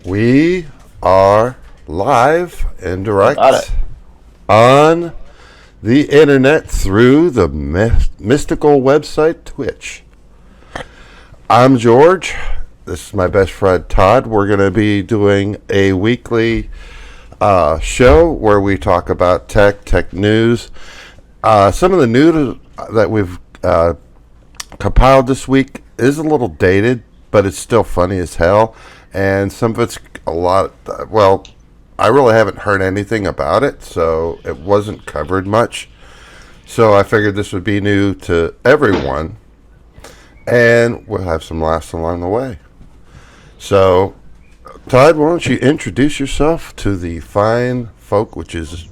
We are live and direct on the internet through the mystical website Twitch. I'm George. This is my best friend Todd. We're going to be doing a weekly show where we talk about tech news. Some of the news that we've compiled this week is a little dated, but it's still funny as hell. And some of it's a lot, well, I really haven't heard anything about it, so it wasn't covered much. So I figured this would be new to everyone, and we'll have some laughs along the way. So, Todd, why don't you introduce yourself to the fine folk which is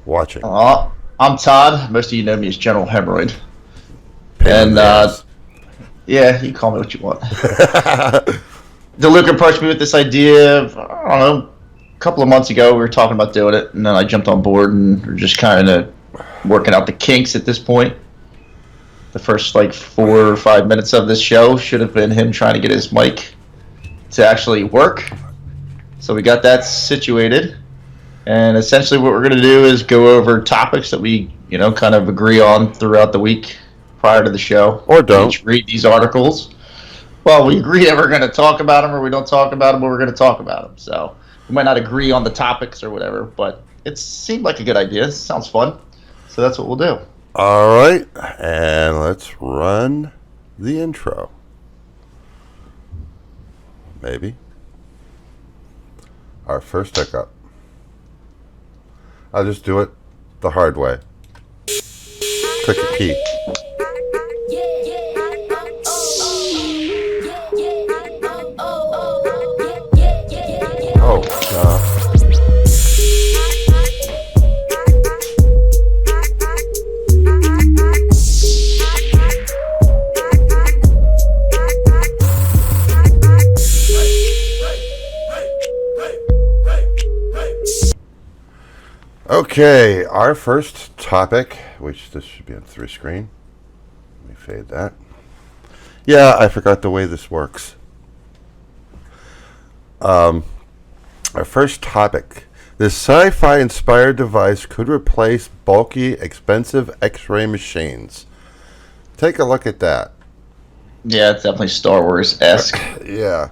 watching? I'm Todd. Most of you know me as GeneralHemmroid. And, yeah, you can call me what you want. DeLuca approached me with this idea, I don't know, a couple of months ago. We were talking about doing it, and then I jumped on board, and we're just kind of working out the kinks at this point. The first, 4 or 5 minutes of this show should have been him trying to get his mic to actually work. So we got that situated. And essentially what we're going to do is go over topics that we, kind of agree on throughout the week prior to the show. Or don't. Each read these articles. Well, we agree that we're going to talk about them, or we don't talk about them, but we're going to talk about them. So we might not agree on the topics or whatever, but it seemed like a good idea. It sounds fun. So that's what we'll do. All right, and let's run the intro. Maybe. Our first hiccup. I'll just do it the hard way. Click a key. Okay, our first topic, which this should be on 3 screen. Let me fade that. Yeah, I forgot the way this works. Our first topic. This sci-fi inspired device could replace bulky, expensive X-ray machines. Take a look at that. Yeah, it's definitely Star Wars-esque. Yeah.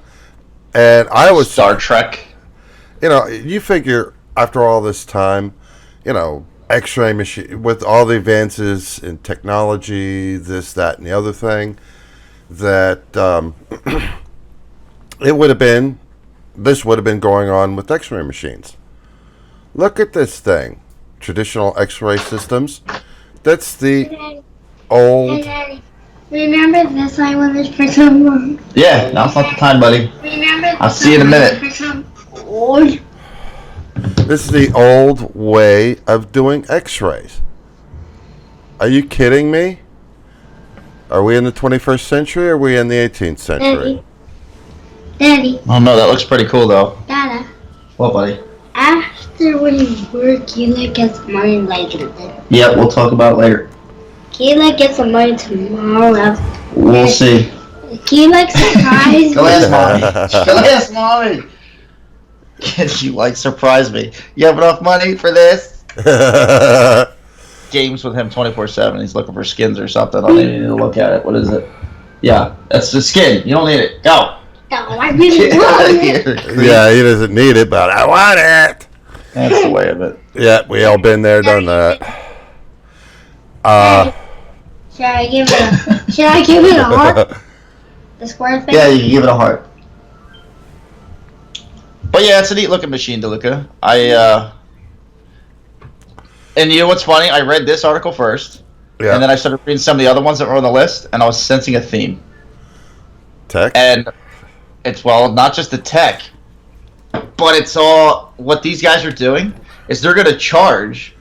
And I was... Star Trek. You figure after all this time, X-ray machine, with all the advances in technology, this, that, and the other thing, that this would have been going on with X-ray machines. Look at this thing. Traditional X-ray systems. That's the old... Remember this I want this person. Yeah, now's not the time, buddy. I'll see you in a minute. This is the old way of doing X-rays. Are you kidding me? Are we in the 21st century or are we in the 18th century? Daddy. Oh no, that looks pretty cool though. Dada. What, buddy? After when you work, Keela gets money later. Yeah, we'll talk about it later. Keela gets some money tomorrow. We'll see. Keela surprised Go ask mommy. Go ask mommy. Can you surprise me? You have enough money for this? Games with him 24/7. He's looking for skins or something. I need to look at it. What is it? Yeah, that's the skin. You don't need it. Go. No, I really want it. Yeah, he doesn't need it, but I want it. That's the way of it. Yeah, we all been there, done that. Should I give it a heart? The square thing? Yeah, you can give it a heart. But yeah, it's a neat looking machine, DeLuca. And you know what's funny? I read this article first, and then I started reading some of the other ones that were on the list, and I was sensing a theme. Tech? And it's, not just the tech, but it's all, what these guys are doing is they're going to charge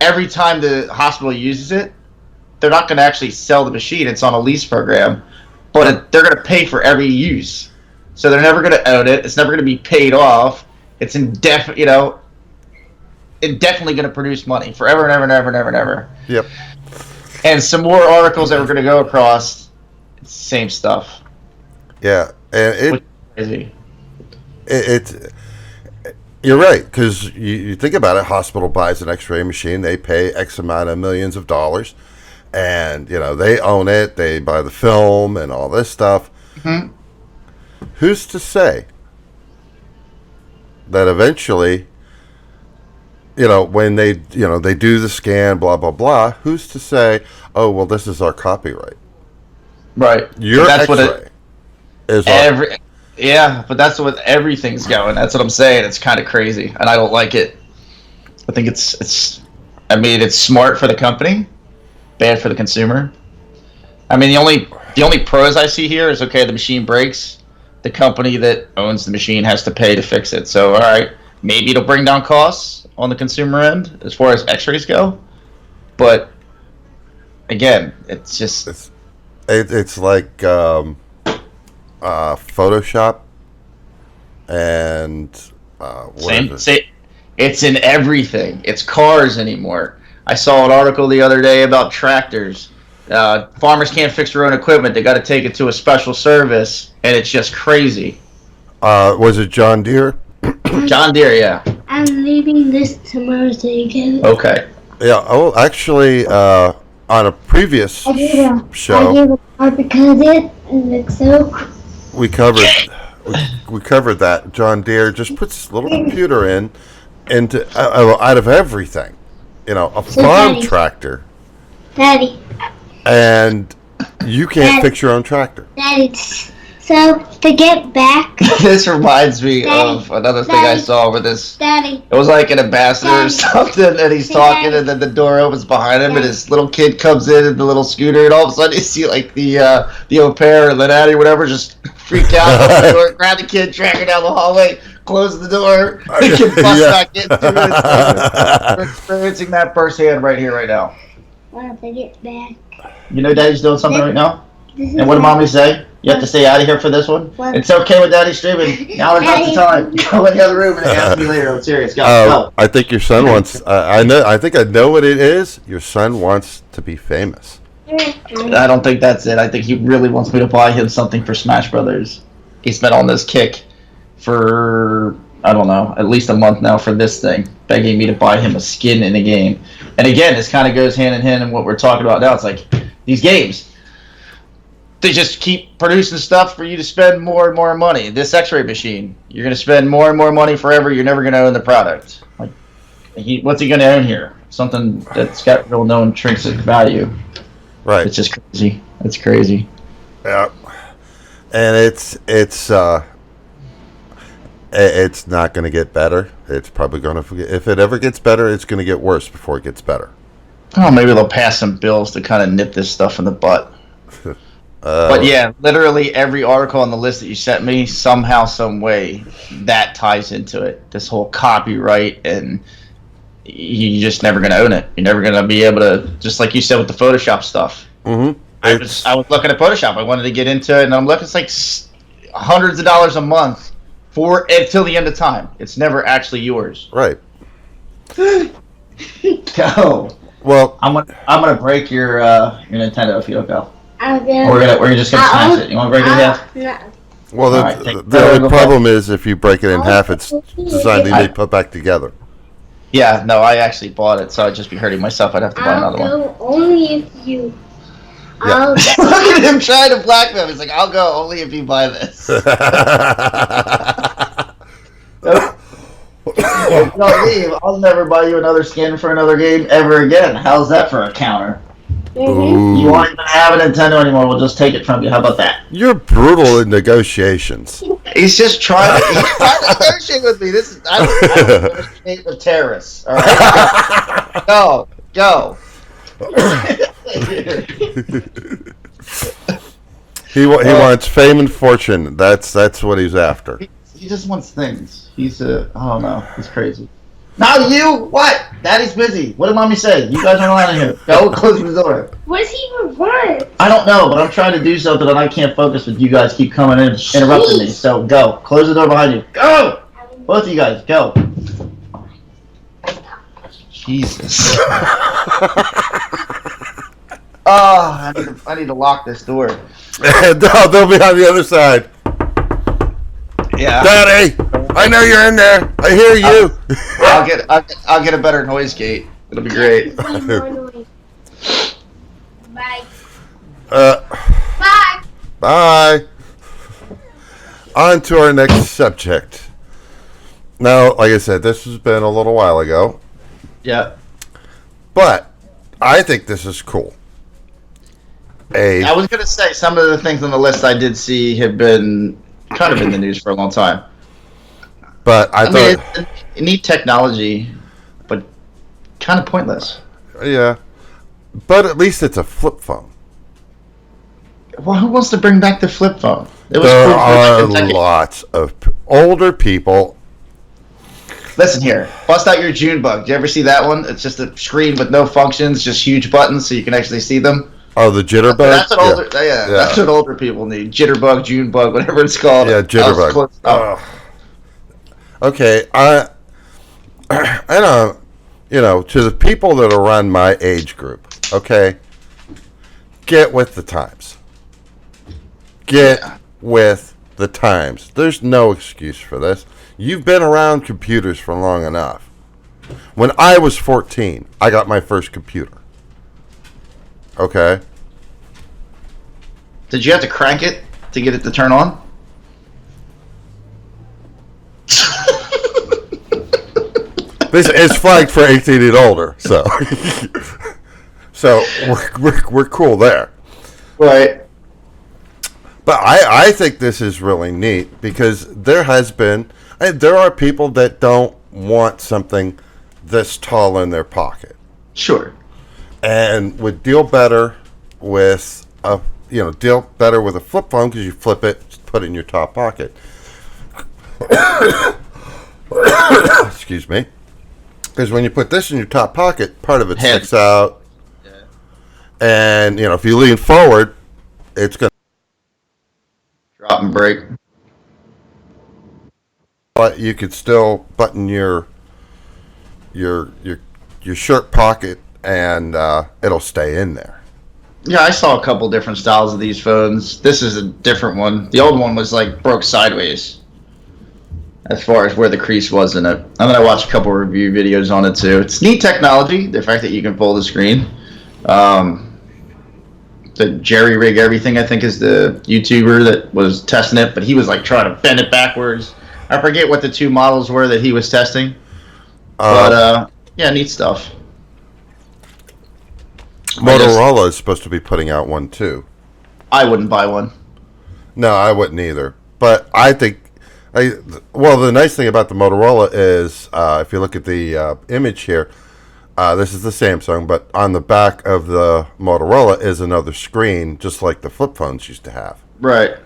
every time the hospital uses it. They're not going to actually sell the machine. It's on a lease program, but they're going to pay for every use. So they're never going to own it. It's never going to be paid off. It's indefinitely going to produce money forever and ever and ever and ever and ever. Yep. And some more articles that we're going to go across. Same stuff. Yeah, and crazy. You're right, because you think about it. Hospital buys an X-ray machine, they pay X amount of millions of dollars, and they own it. They buy the film and all this stuff. Mm-hmm. Who's to say that eventually, when they do the scan, blah blah blah? Who's to say? Oh well, this is our copyright. Right. Your that's X-ray what is yeah, but that's what everything's going. That's what I'm saying. It's kind of crazy, and I don't like it. I think it's smart for the company, bad for the consumer. I mean, the only pros I see here is, okay, the machine breaks, the company that owns the machine has to pay to fix it. So, all right, maybe it'll bring down costs on the consumer end as far as X-rays go, but again, it's just it's like Photoshop and it's in everything. It's cars anymore. I saw an article the other day about tractors. Farmers can't fix their own equipment. They got to take it to a special service, and it's just crazy. Was it John Deere? John Deere, yeah. I'm leaving this tomorrow so you can. Okay. Yeah. Oh, actually, on a previous show, I gave a card because it looks so. we covered that. John Deere just puts a little computer into out of everything. A farm Daddy. tractor, Daddy. and you can't fix your own tractor. Daddy. So to get back. This reminds me Daddy, of another thing I Daddy, saw with this. Daddy. It was like an ambassador or Daddy. something, and he's talking, Daddy. and then the door opens behind him, and Daddy. his little kid comes in the little scooter, and all of a sudden you see like the au pair or the daddy or whatever just freak out, open the door, grab the kid, drag her down the hallway, close the door, the kid busts back into it. We're experiencing that firsthand right here, right now. Well, to get back. You know Daddy's doing something right now? This is And what did Mommy say? You have to stay out of here for this one? What? It's okay with Daddy streaming. Now is not the time. Go in the other room and ask me later. I'm serious. Go. I think your son wants. I think I know what it is. Your son wants to be famous. I don't think that's it. I think he really wants me to buy him something for Smash Brothers. He's been on this kick for, I don't know, at least a month now for this thing, begging me to buy him a skin in a game. And again, this kind of goes hand in hand in what we're talking about now. It's like these games, they just keep producing stuff for you to spend more and more money. This X-ray machine, you're going to spend more and more money forever. You're never going to own the product. Like, what's he going to own here? Something that's got real no intrinsic value. Right. It's just crazy. It's crazy. Yeah. And it's not going to get better. It's probably going to. If it ever gets better, it's going to get worse before it gets better. Oh, maybe they'll pass some bills to kind of nip this stuff in the butt. But yeah, literally every article on the list that you sent me, somehow, some way, that ties into it. This whole copyright, and you're just never going to own it. You're never going to be able to, just like you said with the Photoshop stuff. Mm-hmm. I was looking at Photoshop. I wanted to get into it, and I'm looking, it's like hundreds of dollars a month for until the end of time. It's never actually yours. Right. Go. Well, I'm gonna break your Nintendo if you don't go. We're We're just gonna smash it. You want to break it in half? No. well, the only problem is if you break it in half, it's designed to be put back together. Yeah, no, I actually bought it, so I'd just be hurting myself. I'd have to buy another one. I'll go only if you. Yeah. Look at him trying to blackmail me. He's like, I'll go only if you buy this. If you don't leave, I'll never buy you another skin for another game ever again. How's that for a counter? Ooh. You won't even have a Nintendo anymore. We'll just take it from you. How about that? You're brutal in negotiations. He's just trying to negotiate with me. I don't negotiate with terrorists. All right, go. He wants fame and fortune. That's what he's after. He just wants things. I don't know. He's crazy. Now you, what? Daddy's busy. What did Mommy say? You guys aren't allowed in here. Go close the door. What does he want? I don't know, but I'm trying to do something and I can't focus with you guys keep coming in interrupting me. So go. Close the door behind you. Go! Both of you guys, go. Jesus. I need to lock this door. No, they'll be on the other side. Yeah. Daddy, I know you're in there. I hear you. I'll get a better noise gate. It'll be great. Bye. Bye. Bye. On to our next subject. Now, like I said, this has been a little while ago, Yeah. but I think this is cool. I was gonna say some of the things on the list I did see have been kind of in the news for a long time. But I mean, thought, it's neat technology, but kind of pointless. yeah. But at least it's a flip phone. Well, who wants to bring back the flip phone? It was There cool for are a decade. lots of older people. Listen here, bust out your June bug. Did you ever see that one? It's just a screen with no functions, just huge buttons so you can actually see them. Oh, the jitterbug. That's what older. Yeah, that's what older people need. Jitterbug, June bug, whatever it's called. Yeah, jitterbug. Okay, I know, to the people that are around my age group, okay, get with the times. Get with the times. There's no excuse for this. You've been around computers for long enough. When I was 14, I got my first computer. Okay? Did you have to crank it to get it to turn on? This is flagged for 18 and older, so so we're cool there. Right. But I think this is really neat because there are people that don't want something this tall in their pocket. Sure. And would deal better with a flip phone because you flip it, put it in your top pocket. Excuse me. Because when you put this in your top pocket, part of it sticks out. Yeah. And, if you lean forward, it's going to drop and break. But you could still button your shirt pocket and it'll stay in there. Yeah, I saw a couple different styles of these phones. This is a different one. The old one was broke sideways as far as where the crease was in it. And then I watched a couple review videos on it too. It's neat technology, the fact that you can pull the screen. The Jerry Rig Everything, I think, is the YouTuber that was testing it, but he was trying to bend it backwards. I forget what the two models were that he was testing. But yeah, neat stuff. Motorola is supposed to be putting out one too. I wouldn't buy one. No, I wouldn't either. But I think, the nice thing about the Motorola is, if you look at the image here, this is the Samsung, but on the back of the Motorola is another screen, just like the flip phones used to have. Right.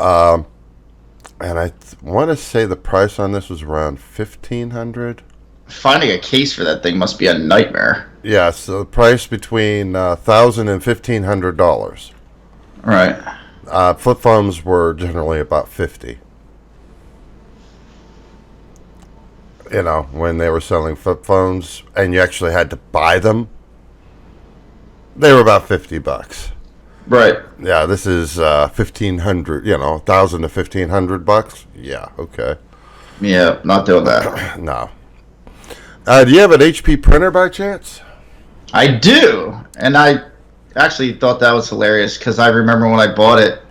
And I want to say the price on this was around $1,500. Finding a case for that thing must be a nightmare. Yeah, so the price between $1,000 and $1,500. Right. Flip phones were generally about $50. When they were selling flip phones, and you actually had to buy them, they were about $50. Right. Yeah, this is $1,500. $1,000 to $1,500. Yeah, okay. Yeah, not doing that. No. Do you have an HP printer by chance? I do, and I actually thought that was hilarious because I remember when I bought it,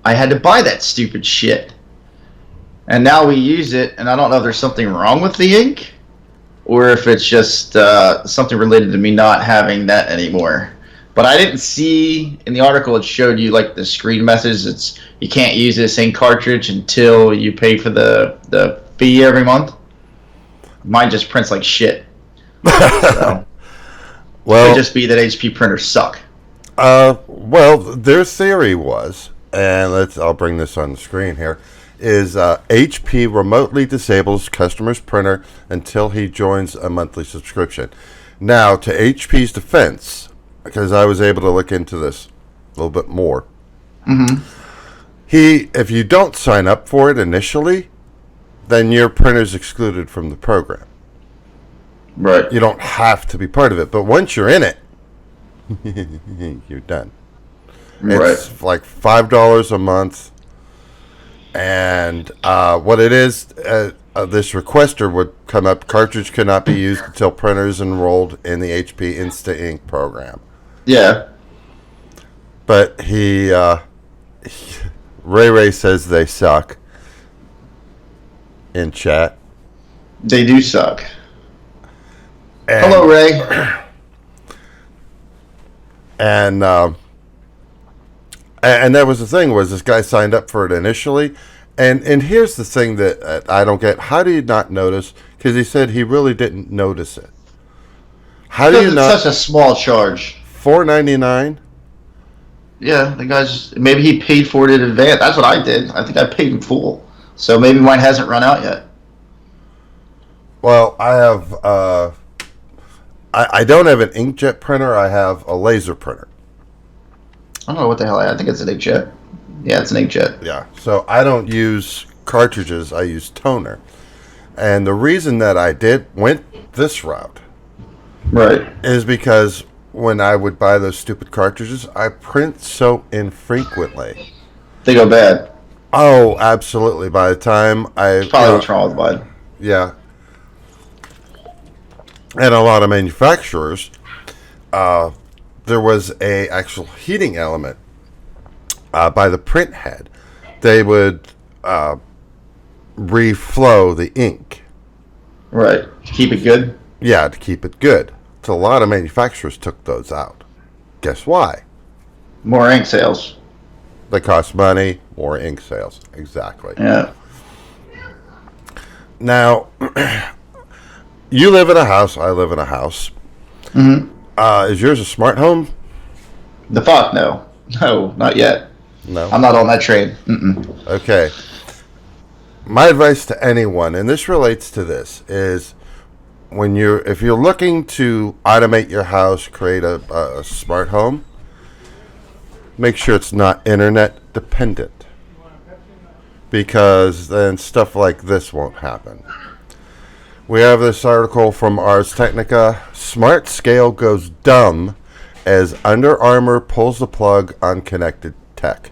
I had to buy that stupid shit. And now we use it, and I don't know if there's something wrong with the ink or if it's just something related to me not having that anymore. But I didn't see in the article it showed you the screen message. It's you can't use this ink cartridge until you pay for the fee every month. Mine just prints like shit. So, well, it could just be that HP printers suck. Their theory was, and I'll bring this on the screen here, is HP remotely disables customer's printer until he joins a monthly subscription. Now, to HP's defense, because I was able to look into this a little bit more, if you don't sign up for it initially, then your printer's excluded from the program. Right. You don't have to be part of it, but once you're in it, you're done. It's like $5 a month, And what it is, this requester would come up, cartridge cannot be used until printer is enrolled in the HP Insta Ink program. Yeah. But Ray says they suck in chat. They do suck. And, Hello, Ray. And that was the thing, was this guy signed up for it initially. And here's the thing that I don't get. How do you not notice? Because he said he really didn't notice it. How do you not? It's such a small charge. $4.99? Yeah, the guy's, maybe he paid for it in advance. That's what I did. I think I paid in full. So maybe mine hasn't run out yet. Well, I have, I don't have an inkjet printer. I have a laser printer. I don't know what the hell I think it's an inkjet. Yeah, it's an inkjet. Yeah, so I don't use cartridges. I use toner. And the reason that I went this route, right, is because when I would buy those stupid cartridges, I print so infrequently. They go bad. Oh, absolutely. By the time Probably what's wrong with mine. Yeah. And a lot of manufacturers, there was a actual heating element by the print head. They would reflow the ink. Right. Keep it good? Yeah, to keep it good. So a lot of manufacturers took those out. Guess why? More ink sales. They cost money, more ink sales. Exactly. Yeah. Now, you live in a house. I live in a house. Mm-hmm. Is yours a smart home? The fuck no. No, not yet. No. I'm not on that train. Mm-mm. Okay. My advice to anyone, and this relates to this, is if you're looking to automate your house, create a smart home, make sure it's not internet dependent, because then stuff like this won't happen. We have this article from Ars Technica. Smart Scale goes dumb as Under Armour pulls the plug on connected tech.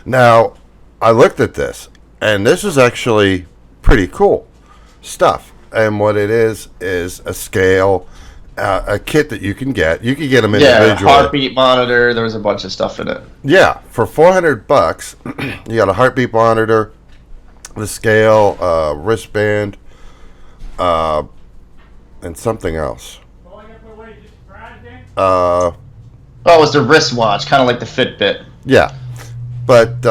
Now, I looked at this, and this is actually pretty cool stuff. And what it is a scale, a kit that you can get. You can get them individually. Yeah, heartbeat monitor. There was a bunch of stuff in it. Yeah, for $400, you got a heartbeat monitor, the scale, wristband, and something else. Oh, it was the wristwatch, kind of like the Fitbit. Yeah, but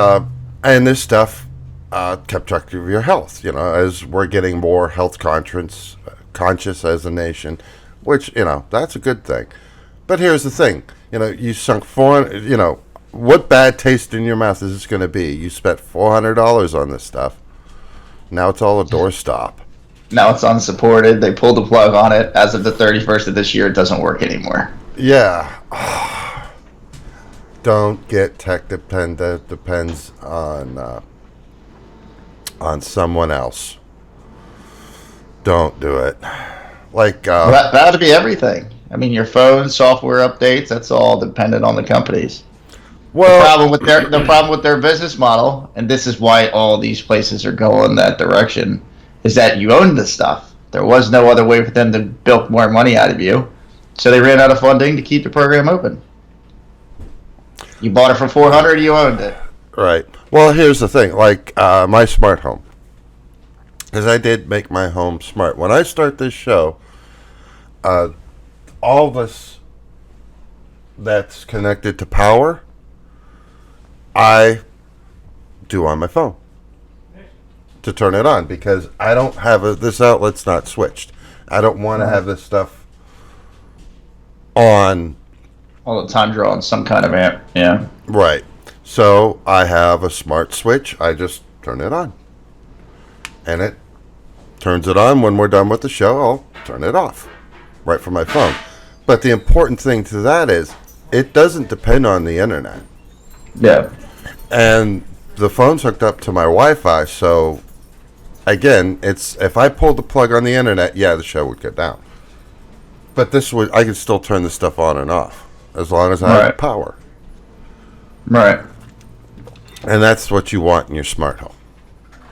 and this stuff kept track of your health. You know, as we're getting more health conscious as a nation, which that's a good thing. But here's the thing: you sunk what bad taste in your mouth is this going to be? You spent $400 on this stuff. Now it's all a doorstop. Now it's unsupported. They pulled the plug on it. As of the 31st of this year, it doesn't work anymore. Yeah. Don't get tech dependent. Depends on someone else. Don't do it. Like that would be everything. I mean, your phone, software updates, that's all dependent on the companies. Well, the problem with their business model, and this is why all these places are going that direction, is that you own the stuff. There was no other way for them to bilk more money out of you, so they ran out of funding to keep the program open. You bought it for $400, you owned it. Right. Well, here's the thing. Like my smart home, because I did make my home smart. When I start this show, all this that's connected to power, I do on my phone to turn it on, because I don't have this outlet's not switched. I don't want to have this stuff on all the time, drawing some kind of amp. Yeah. Right. So I have a smart switch. I just turn it on, and it turns it on. When we're done with the show, I'll turn it off right from my phone. But the important thing to that is it doesn't depend on the internet. Yeah. And the phone's hooked up to my Wi-Fi, so again, if I pulled the plug on the internet, yeah, the show would go down. But I could still turn the stuff on and off as long as I have power. Right. And that's what you want in your smart home.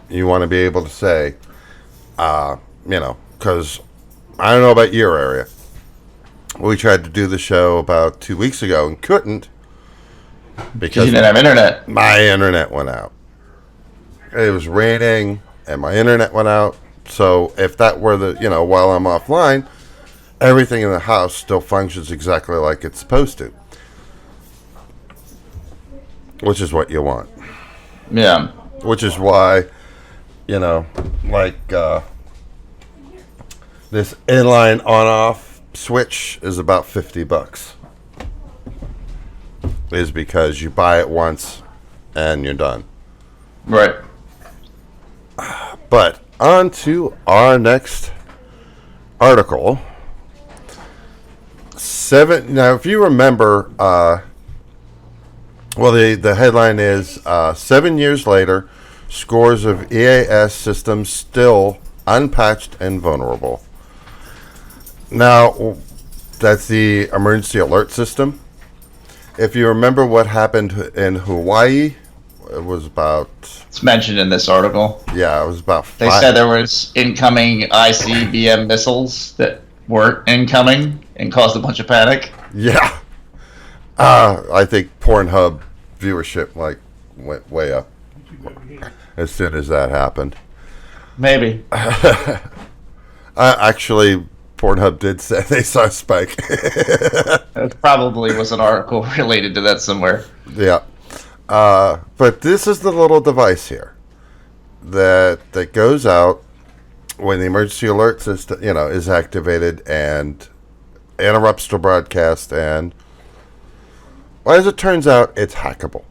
You want to be able to say, because I don't know about your area. We tried to do the show about 2 weeks ago and couldn't because you didn't have internet. My internet went out. It was raining and my internet went out. So if that were while I'm offline, everything in the house still functions exactly like it's supposed to. Which is what you want. Yeah. Which is why, this inline on-off switch is about $50. Is because you buy it once and you're done. Right. But on to our next article. Now, if you remember, the headline is 7 years later, scores of EAS systems still unpatched and vulnerable. Now, that's the emergency alert system. If you remember what happened in Hawaii, it was about... It's mentioned in this article. Yeah, it was about... They said there was incoming ICBM missiles that weren't incoming and caused a bunch of panic. Yeah. I think Pornhub viewership went way up as soon as that happened. Maybe. Actually, Pornhub did say they saw a spike. It probably was an article related to that somewhere. Yeah. But this is the little device here that goes out when the emergency alert system, is activated and interrupts the broadcast. And well, as it turns out, it's hackable.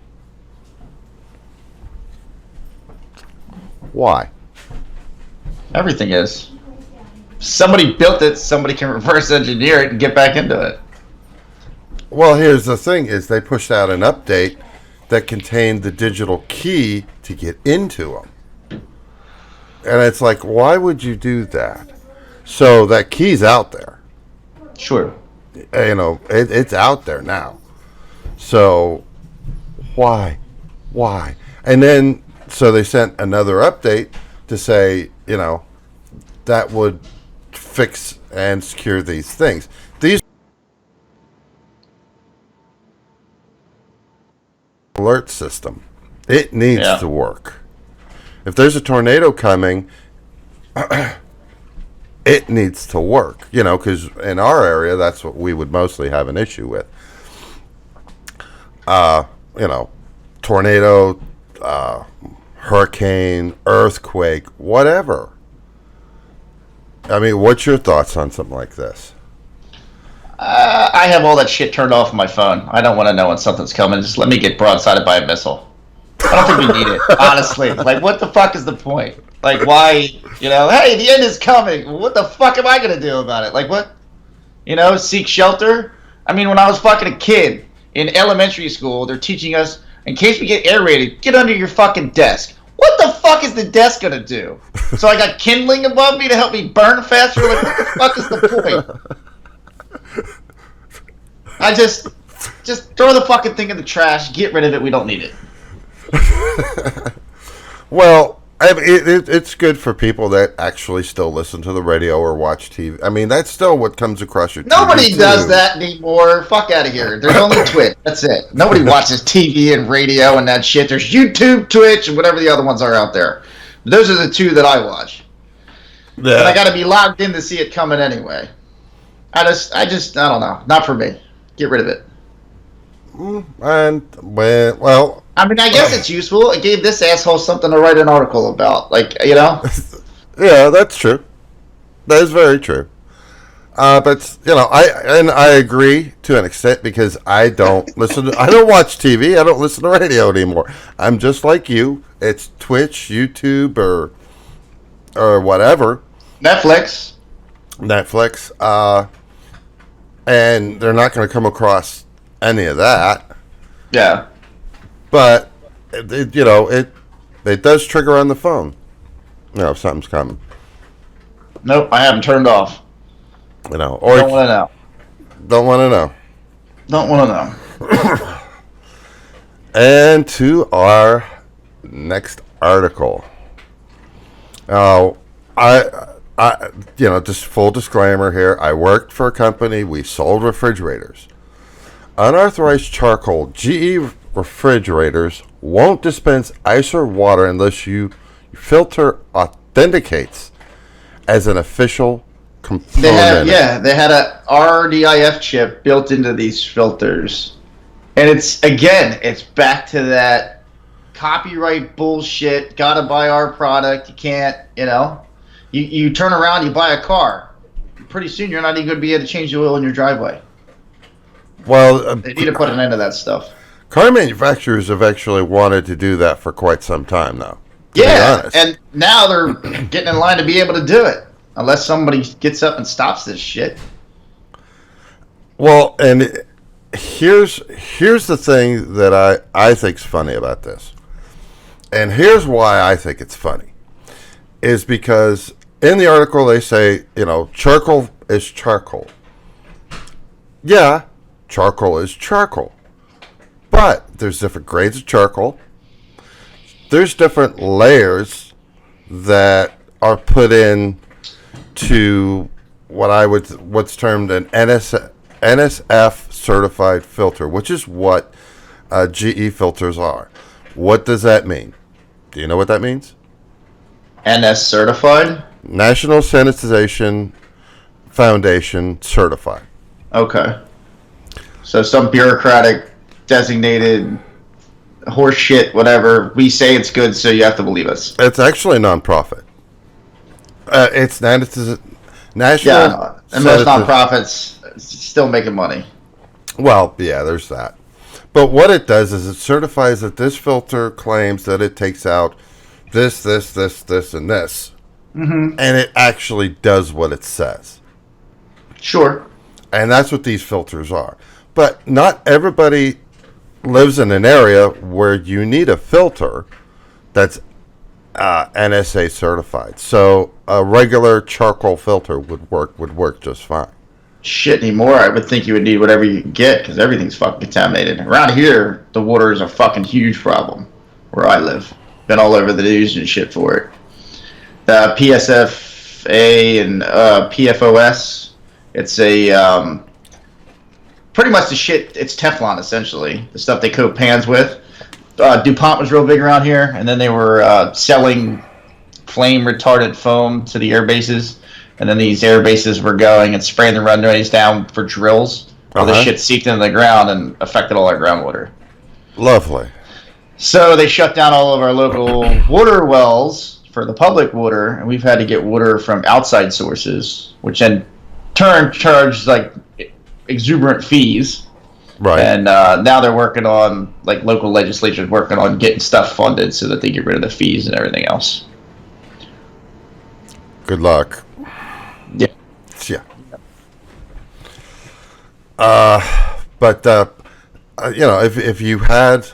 Why? Everything is. Somebody built it, somebody can reverse engineer it and get back into it. Well, here's the thing, is they pushed out an update that contained the digital key to get into them. And it's like, why would you do that? So that key's out there. Sure. It's out there now. So why? And then, so they sent another update to say, that would fix and secure these things. These alert system, it needs to work. If there's a tornado coming, it needs to work, because in our area, that's what we would mostly have an issue with. Tornado, hurricane, earthquake, whatever. I mean, what's your thoughts on something like this? I have all that shit turned off on my phone. I don't want to know when something's coming. Just let me get broadsided by a missile. I don't think we need it, honestly. Like, what the fuck is the point? Like, why, hey, the end is coming. What the fuck am I going to do about it? Like, what? Seek shelter? I mean, when I was fucking a kid in elementary school, they're teaching us, in case we get air raided, get under your fucking desk. What the fuck is the desk gonna do? So I got kindling above me to help me burn faster? Like, what the fuck is the point? I just throw the fucking thing in the trash, get rid of it, we don't need it. Well, I mean, it's good for people that actually still listen to the radio or watch TV. I mean, that's still what comes across your TV. Nobody does that anymore. Fuck out of here. There's only Twitch. That's it. Nobody watches TV and radio and that shit. There's YouTube, Twitch, and whatever the other ones are out there. Those are the two that I watch. Yeah. And I got to be logged in to see it coming anyway. I don't know. Not for me. Get rid of it. And well, I mean, I guess it's useful. It gave this asshole something to write an article about. Yeah, that's true. That is very true. But I agree to an extent because I don't I don't watch TV. I don't listen to radio anymore. I'm just like you. It's Twitch, YouTube, or whatever. Netflix. And they're not going to come across any of that. Yeah. But it does trigger on the phone. If something's coming. Nope, I haven't turned off. Or don't want to know. Don't want to know. Don't want to know. And to our next article. Just full disclaimer here. I worked for a company. We sold refrigerators. Unauthorized charcoal GE refrigerators won't dispense ice or water unless your filter authenticates as an official component. They had a RDIF chip built into these filters, and it's back to that copyright bullshit. Gotta buy our product. You can't, you turn around, you buy a car. Pretty soon, you're not even going to be able to change the oil in your driveway. Well, they need to put an end to that stuff. Car manufacturers have actually wanted to do that for quite some time now. Yeah, and now they're getting in line to be able to do it, unless somebody gets up and stops this shit. Well, and here's the thing that I think's funny about this, and here's why I think it's funny, is because in the article they say, charcoal is charcoal. Yeah, charcoal is charcoal. But there's different grades of charcoal. There's different layers that are put in to what's termed an NSF certified filter, which is what GE filters are. What does that mean? Do you know what that means? NS certified? National Sanitization Foundation certified. Okay. So some bureaucratic designated horse shit, whatever. We say it's good, so you have to believe us. It's actually a nonprofit. It's national. Yeah, and most nonprofits still making money. Well, yeah, there's that. But what it does is it certifies that this filter claims that it takes out this, and this. Mm-hmm. And it actually does what it says. Sure. And that's what these filters are. But not everybody lives in an area where you need a filter that's NSA certified. So a regular charcoal filter would work just fine. Shit anymore, I would think you would need whatever you can get because everything's fucking contaminated. Around here, the water is a fucking huge problem where I live. Been all over the news and shit for it. The PSFA and PFOS, it's a pretty much the shit. It's Teflon essentially, the stuff they coat pans with. DuPont was real big around here, and then they were selling flame retardant foam to the air bases, and then these air bases were going and spraying the runways down for drills. All this shit seeped into the ground and affected all our groundwater. Lovely. So they shut down all of our local water wells for the public water, and we've had to get water from outside sources, which in turn charge like exuberant fees. Right. And now they're working on, like, local legislatures working on getting stuff funded so that they get rid of the fees and everything else. Good luck. Yeah. Yeah. But if you had,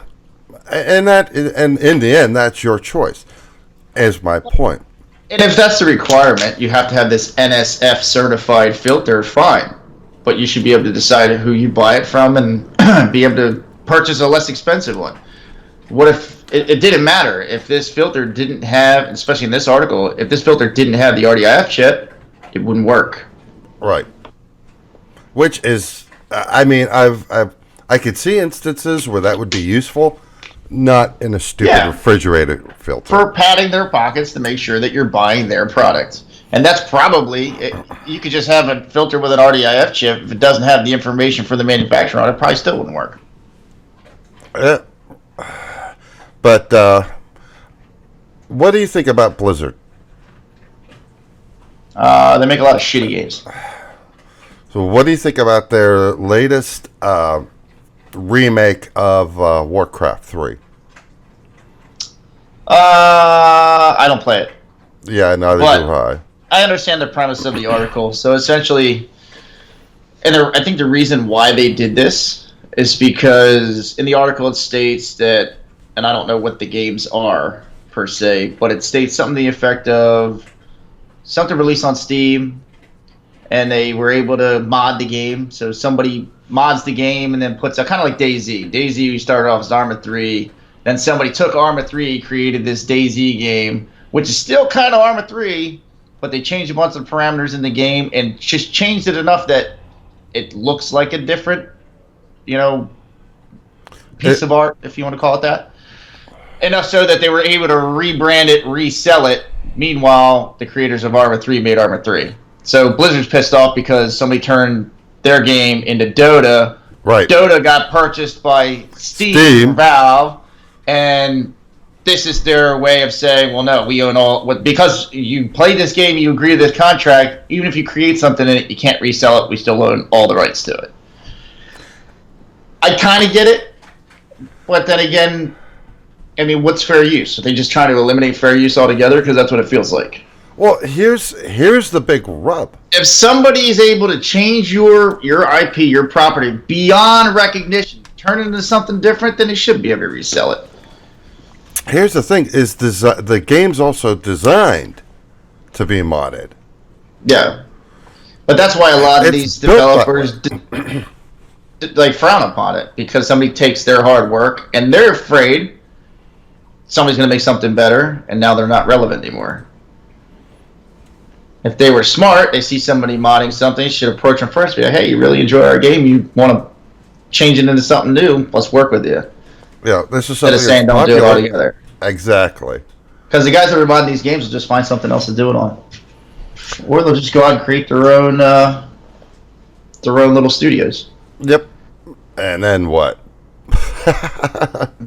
and in the end, that's your choice, is my point. And if that's the requirement, you have to have this NSF certified filter, fine. But you should be able to decide who you buy it from and be able to purchase a less expensive one. What if it didn't matter? If this filter didn't have, especially in this article, if this filter didn't have the RDIF chip, it wouldn't work. Right. Which is, I could see instances where that would be useful, not in a stupid refrigerator filter. For padding their pockets to make sure that you're buying their product. And that's probably, you could just have a filter with an RDIF chip. If it doesn't have the information for the manufacturer on it, probably still wouldn't work. But what do you think about Blizzard? They make a lot of shitty games. So what do you think about their latest remake of Warcraft 3? I don't play it. Yeah, neither do I. I understand the premise of the article. So essentially, and I think the reason why they did this is because in the article it states that, and I don't know what the games are per se, but it states something to the effect of something released on Steam, and they were able to mod the game. So somebody mods the game and then puts a kind of like DayZ. DayZ started off as Arma 3, then somebody took Arma 3, created this DayZ game, which is still kind of Arma 3, but they changed a bunch of parameters in the game and just changed it enough that it looks like a different, piece of art, if you want to call it that. Enough so that they were able to rebrand it, resell it. Meanwhile, the creators of Arma 3 made Arma 3. So Blizzard's pissed off because somebody turned their game into Dota. Right. Dota got purchased by Steam. From Valve, and this is their way of saying, well, no, we own all. Because you played this game, you agree to this contract, even if you create something in it, you can't resell it. We still own all the rights to it. I kind of get it, but then again, I mean, what's fair use? Are they just trying to eliminate fair use altogether? Because that's what it feels like. Well, here's the big rub. If somebody is able to change your IP, your property, beyond recognition, turn it into something different, then they should be able to resell it. Here's the thing: is the game's also designed to be modded. Yeah, but that's why a lot of these developers frown upon it, because somebody takes their hard work and they're afraid somebody's going to make something better, and now they're not relevant anymore. If they were smart, they see somebody modding something, should approach them first, be like, hey, you really enjoy our game, you want to change it into something new, let's work with you. Yeah, this is something. Instead of saying don't do it all together. Exactly. Because the guys that are modding these games will just find something else to do it on. Or they'll just go out and create their own little studios. Yep. And then what?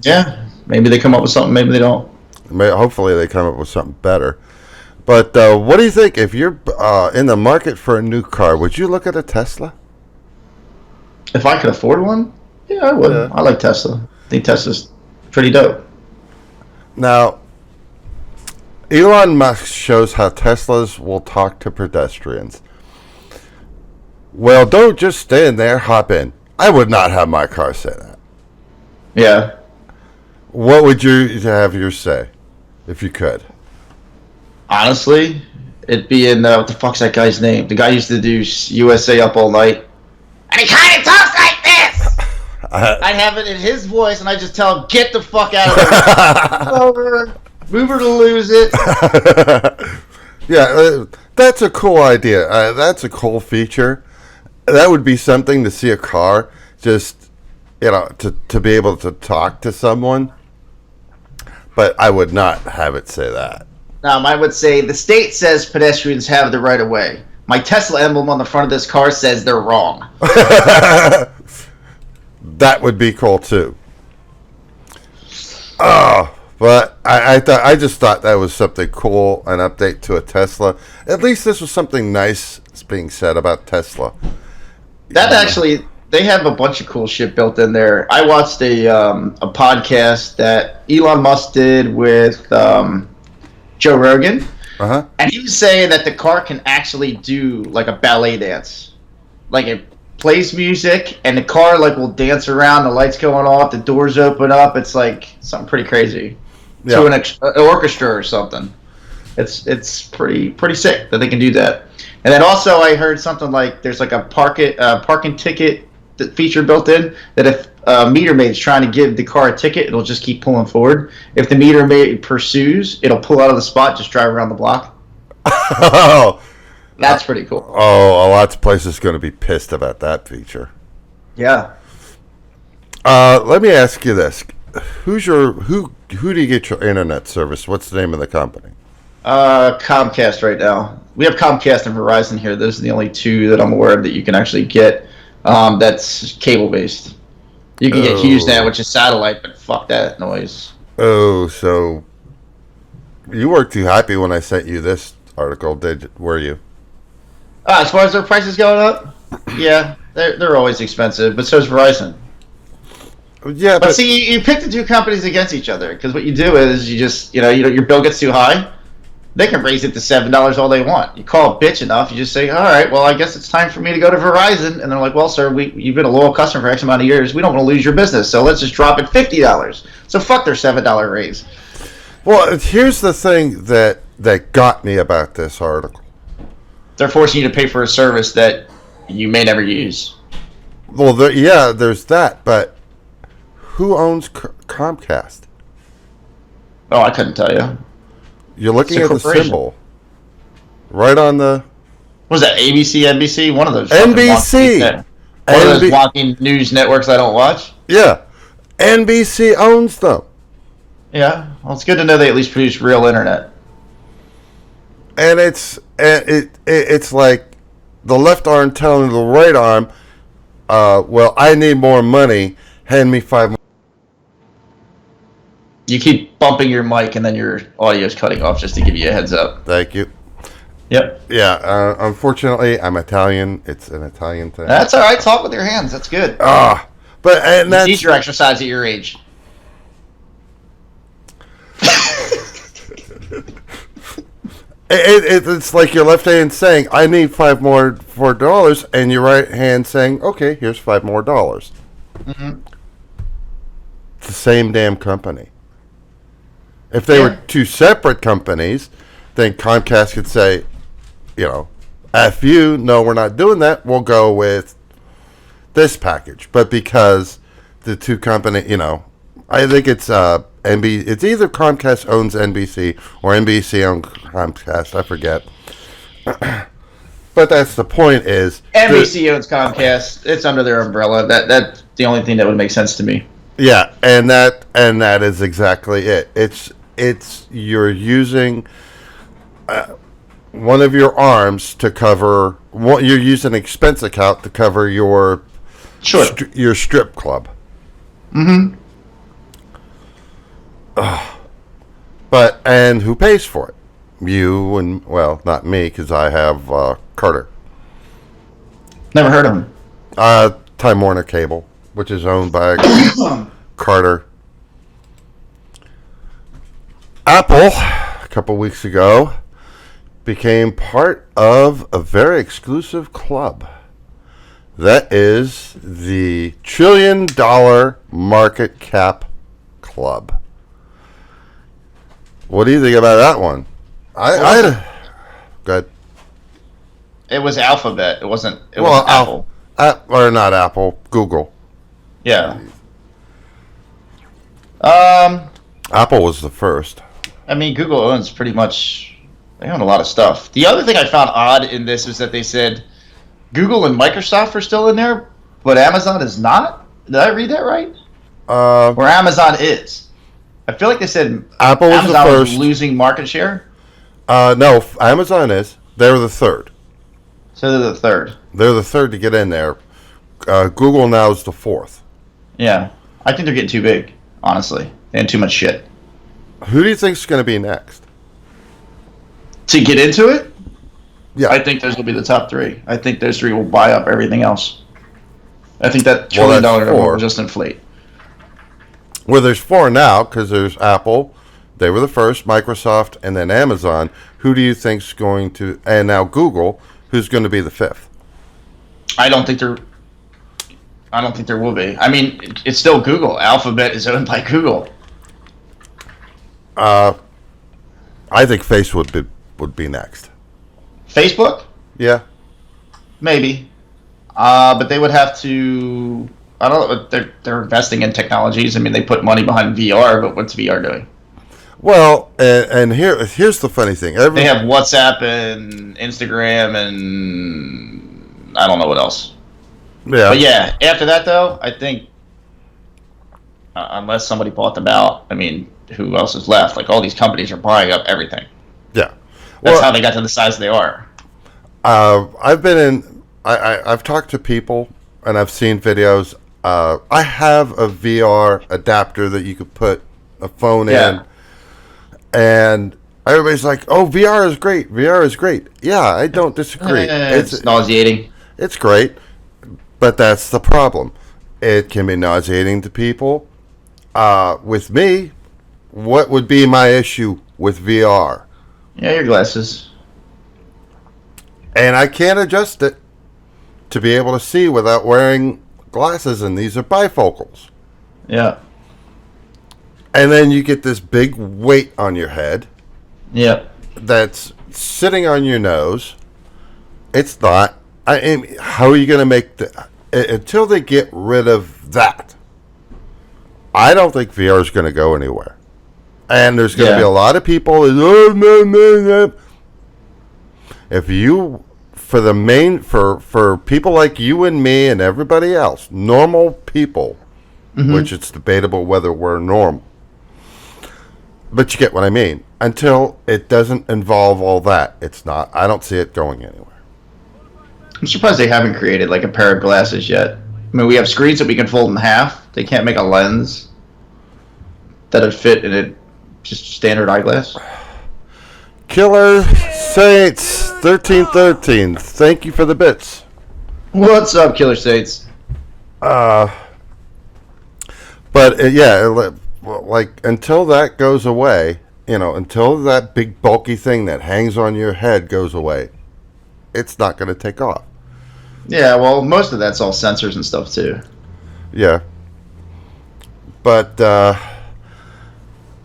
Yeah. Maybe they come up with something, maybe they don't. Hopefully they come up with something better. But what do you think? If you're in the market for a new car, would you look at a Tesla? If I could afford one? Yeah, I would. Yeah. I like Tesla. I think Tesla's pretty dope. Now, Elon Musk shows how Teslas will talk to pedestrians. Well, don't just stand there, hop in. I would not have my car say that. Yeah. What would you have yours say, if you could? Honestly, it'd be in, what the fuck's that guy's name? The guy used to do USA Up All Night. And he kind of talks like this! I'd have it in his voice, and I just tell him, get the fuck out of there. Move her to lose it. Yeah, that's a cool idea. That's a cool feature. That would be something to see a car just, to be able to talk to someone. But I would not have it say that. I would say the state says pedestrians have the right of way. My Tesla emblem on the front of this car says they're wrong. That would be cool too. But I just thought that was something cool, an update to a Tesla. At least this was something nice being said about Tesla. That actually, they have a bunch of cool shit built in there. I watched a podcast that Elon Musk did with Joe Rogan, and he was saying that the car can actually do like a ballet dance. Like it plays music, and the car will dance around, the lights going off, the doors open up. It's like something pretty crazy. Yeah. To an orchestra or something. It's pretty sick that they can do that. And then also I heard something like there's like a parking ticket feature built in, that if a meter maid's trying to give the car a ticket, it'll just keep pulling forward. If the meter maid pursues, it'll pull out of the spot, just drive around the block. Oh, that's pretty cool. Oh, lots of places going to be pissed about that feature. Yeah. Let me ask you this: who do you get your internet service? What's the name of the company? Comcast right now. We have Comcast and Verizon here. Those are the only two that I'm aware of that you can actually get. That's cable based. You can get HughesNet, which is satellite, but fuck that noise. Oh, so you weren't too happy when I sent you this article, were you? As far as their prices going up, yeah, they're always expensive, but so is Verizon. Yeah, but see, you pick the two companies against each other, because what you do is you just, your bill gets too high, they can raise it to $7 all they want. You call a bitch enough, you just say, all right, well, I guess it's time for me to go to Verizon. And they're like, well, sir, you've been a loyal customer for X amount of years. We don't want to lose your business, so let's just drop it $50. So fuck their $7 raise. Well, here's the thing that got me about this article. They're forcing you to pay for a service that you may never use. Well, there's that, but who owns Comcast? Oh, I couldn't tell you. You're looking It's a at the corporation. symbol. Right on the... What was that, ABC, NBC? One of those. NBC! One of those wonky news networks I don't watch. Yeah. NBC owns them. Yeah. Well, it's good to know they at least produce real internet. And it's like the left arm telling the right arm, well, I need more money. Hand me 5 more. You keep bumping your mic and then your audio is cutting off just to give you a heads up. Thank you. Yep. Yeah, unfortunately, I'm Italian. It's an Italian thing. That's all right. Talk with your hands. That's good. But and that's It's easier exercise at your age. it's like your left hand saying, "I need $5 more and your right hand saying, "Okay, here's $5 more." Mm-hmm. It's the same damn company. If they were two separate companies, then Comcast could say, F you, no, we're not doing that. We'll go with this package. But because the two company, I think it's it's either Comcast owns NBC or NBC owns Comcast. I forget. But that's the point. Is NBC owns Comcast. It's under their umbrella. That's the only thing that would make sense to me. Yeah, and that is exactly it. It's you're using one of your arms to cover. You're using an expense account to cover your your strip club. Mm-hmm. And who pays for it? You and, well, not me, because I have Carter. Never heard of him. Time Warner Cable, which is owned by Carter. Apple, a couple weeks ago, became part of a very exclusive club. That is the $1 trillion market cap club. What do you think about that one? Good. It was Alphabet. It wasn't. It wasn't Apple. Or not Apple. Google. Yeah. Apple was the first. I mean, Google owns pretty much. They own a lot of stuff. The other thing I found odd in this is that they said Google and Microsoft are still in there, but Amazon is not. Did I read that right? Where Amazon is. I feel like they said Apple was Amazon the first. was losing market share. No, Amazon is. They're the third. So they're the third. They're the third to get in there. Google now is the fourth. Yeah. I think they're getting too big, honestly. They had too much shit. Who do you think is going to be next? To get into it? Yeah. I think those will be the top three. I think those three will buy up everything else. I think that $1 trillion number will just inflate. Well, there's four now because there's Apple. They were the first, Microsoft, and then Amazon. Who do you think's going to, and now Google, who's going to be the fifth? I don't think there will be. I mean, it's still Google. Alphabet is owned by Google. I think Facebook would be next. Facebook? Yeah. Maybe. But they would have to. I don't know. They're investing in technologies. I mean, they put money behind VR, but what's VR doing? Well, and here's the funny thing. They have WhatsApp and Instagram and I don't know what else. Yeah. But yeah, after that though, I think unless somebody bought them out, I mean, who else is left? Like all these companies are buying up everything. Yeah. That's how they got to the size they are. I've been in. I've talked to people and I've seen videos. I have a VR adapter that you could put a phone in, and everybody's like, "Oh, VR is great. VR is great." Yeah, I don't disagree. It's nauseating. It's great, but that's the problem. It can be nauseating to people. With me, what would be my issue with VR? Yeah, your glasses. And I can't adjust it to be able to see without wearing glasses, and these are bifocals. Yeah. And then you get this big weight on your head. Yeah. That's sitting on your nose. It's not. How are you going to make until they get rid of that? I don't think VR is going to go anywhere. And there's going to be a lot of people. Oh, no. If you, for people like you and me and everybody else, normal people, which it's debatable whether we're normal, but you get what I mean. Until it doesn't involve all that, it's not. I don't see it going anywhere. I'm surprised they haven't created like a pair of glasses yet. I mean, we have screens that we can fold in half. They can't make a lens that'd fit in a just standard eyeglass. Killer Saints 1313. Thank you for the bits. What's up, Killer Saints? But like until that goes away, until that big bulky thing that hangs on your head goes away, it's not going to take off. Yeah, well, most of that's all sensors and stuff too. Yeah. But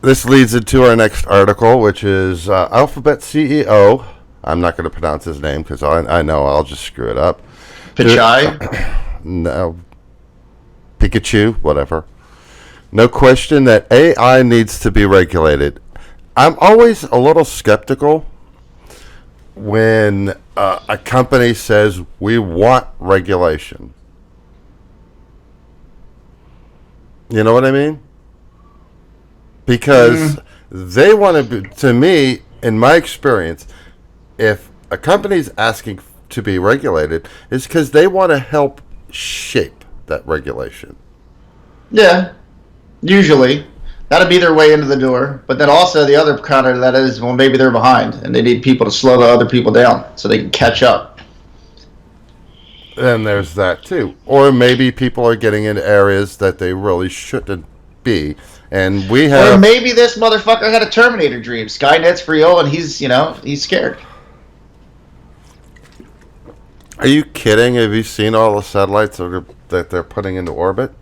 this leads into our next article, which is Alphabet CEO. I'm not going to pronounce his name because I know I'll just screw it up. Pichai? No. Pikachu, whatever. No question that AI needs to be regulated. I'm always a little skeptical when a company says we want regulation. You know what I mean? Because they want to me, in my experience, if a company's asking to be regulated, it's because they want to help shape that regulation. Yeah, usually. That'd be their way into the door. But then also the other counter to that is, well, maybe they're behind and they need people to slow the other people down so they can catch up. And there's that too. Or maybe people are getting into areas that they really shouldn't be. And we have... Or maybe this motherfucker had a Terminator dream. Skynet's real and he's scared. Are you kidding? Have you seen all the satellites that they're putting into orbit?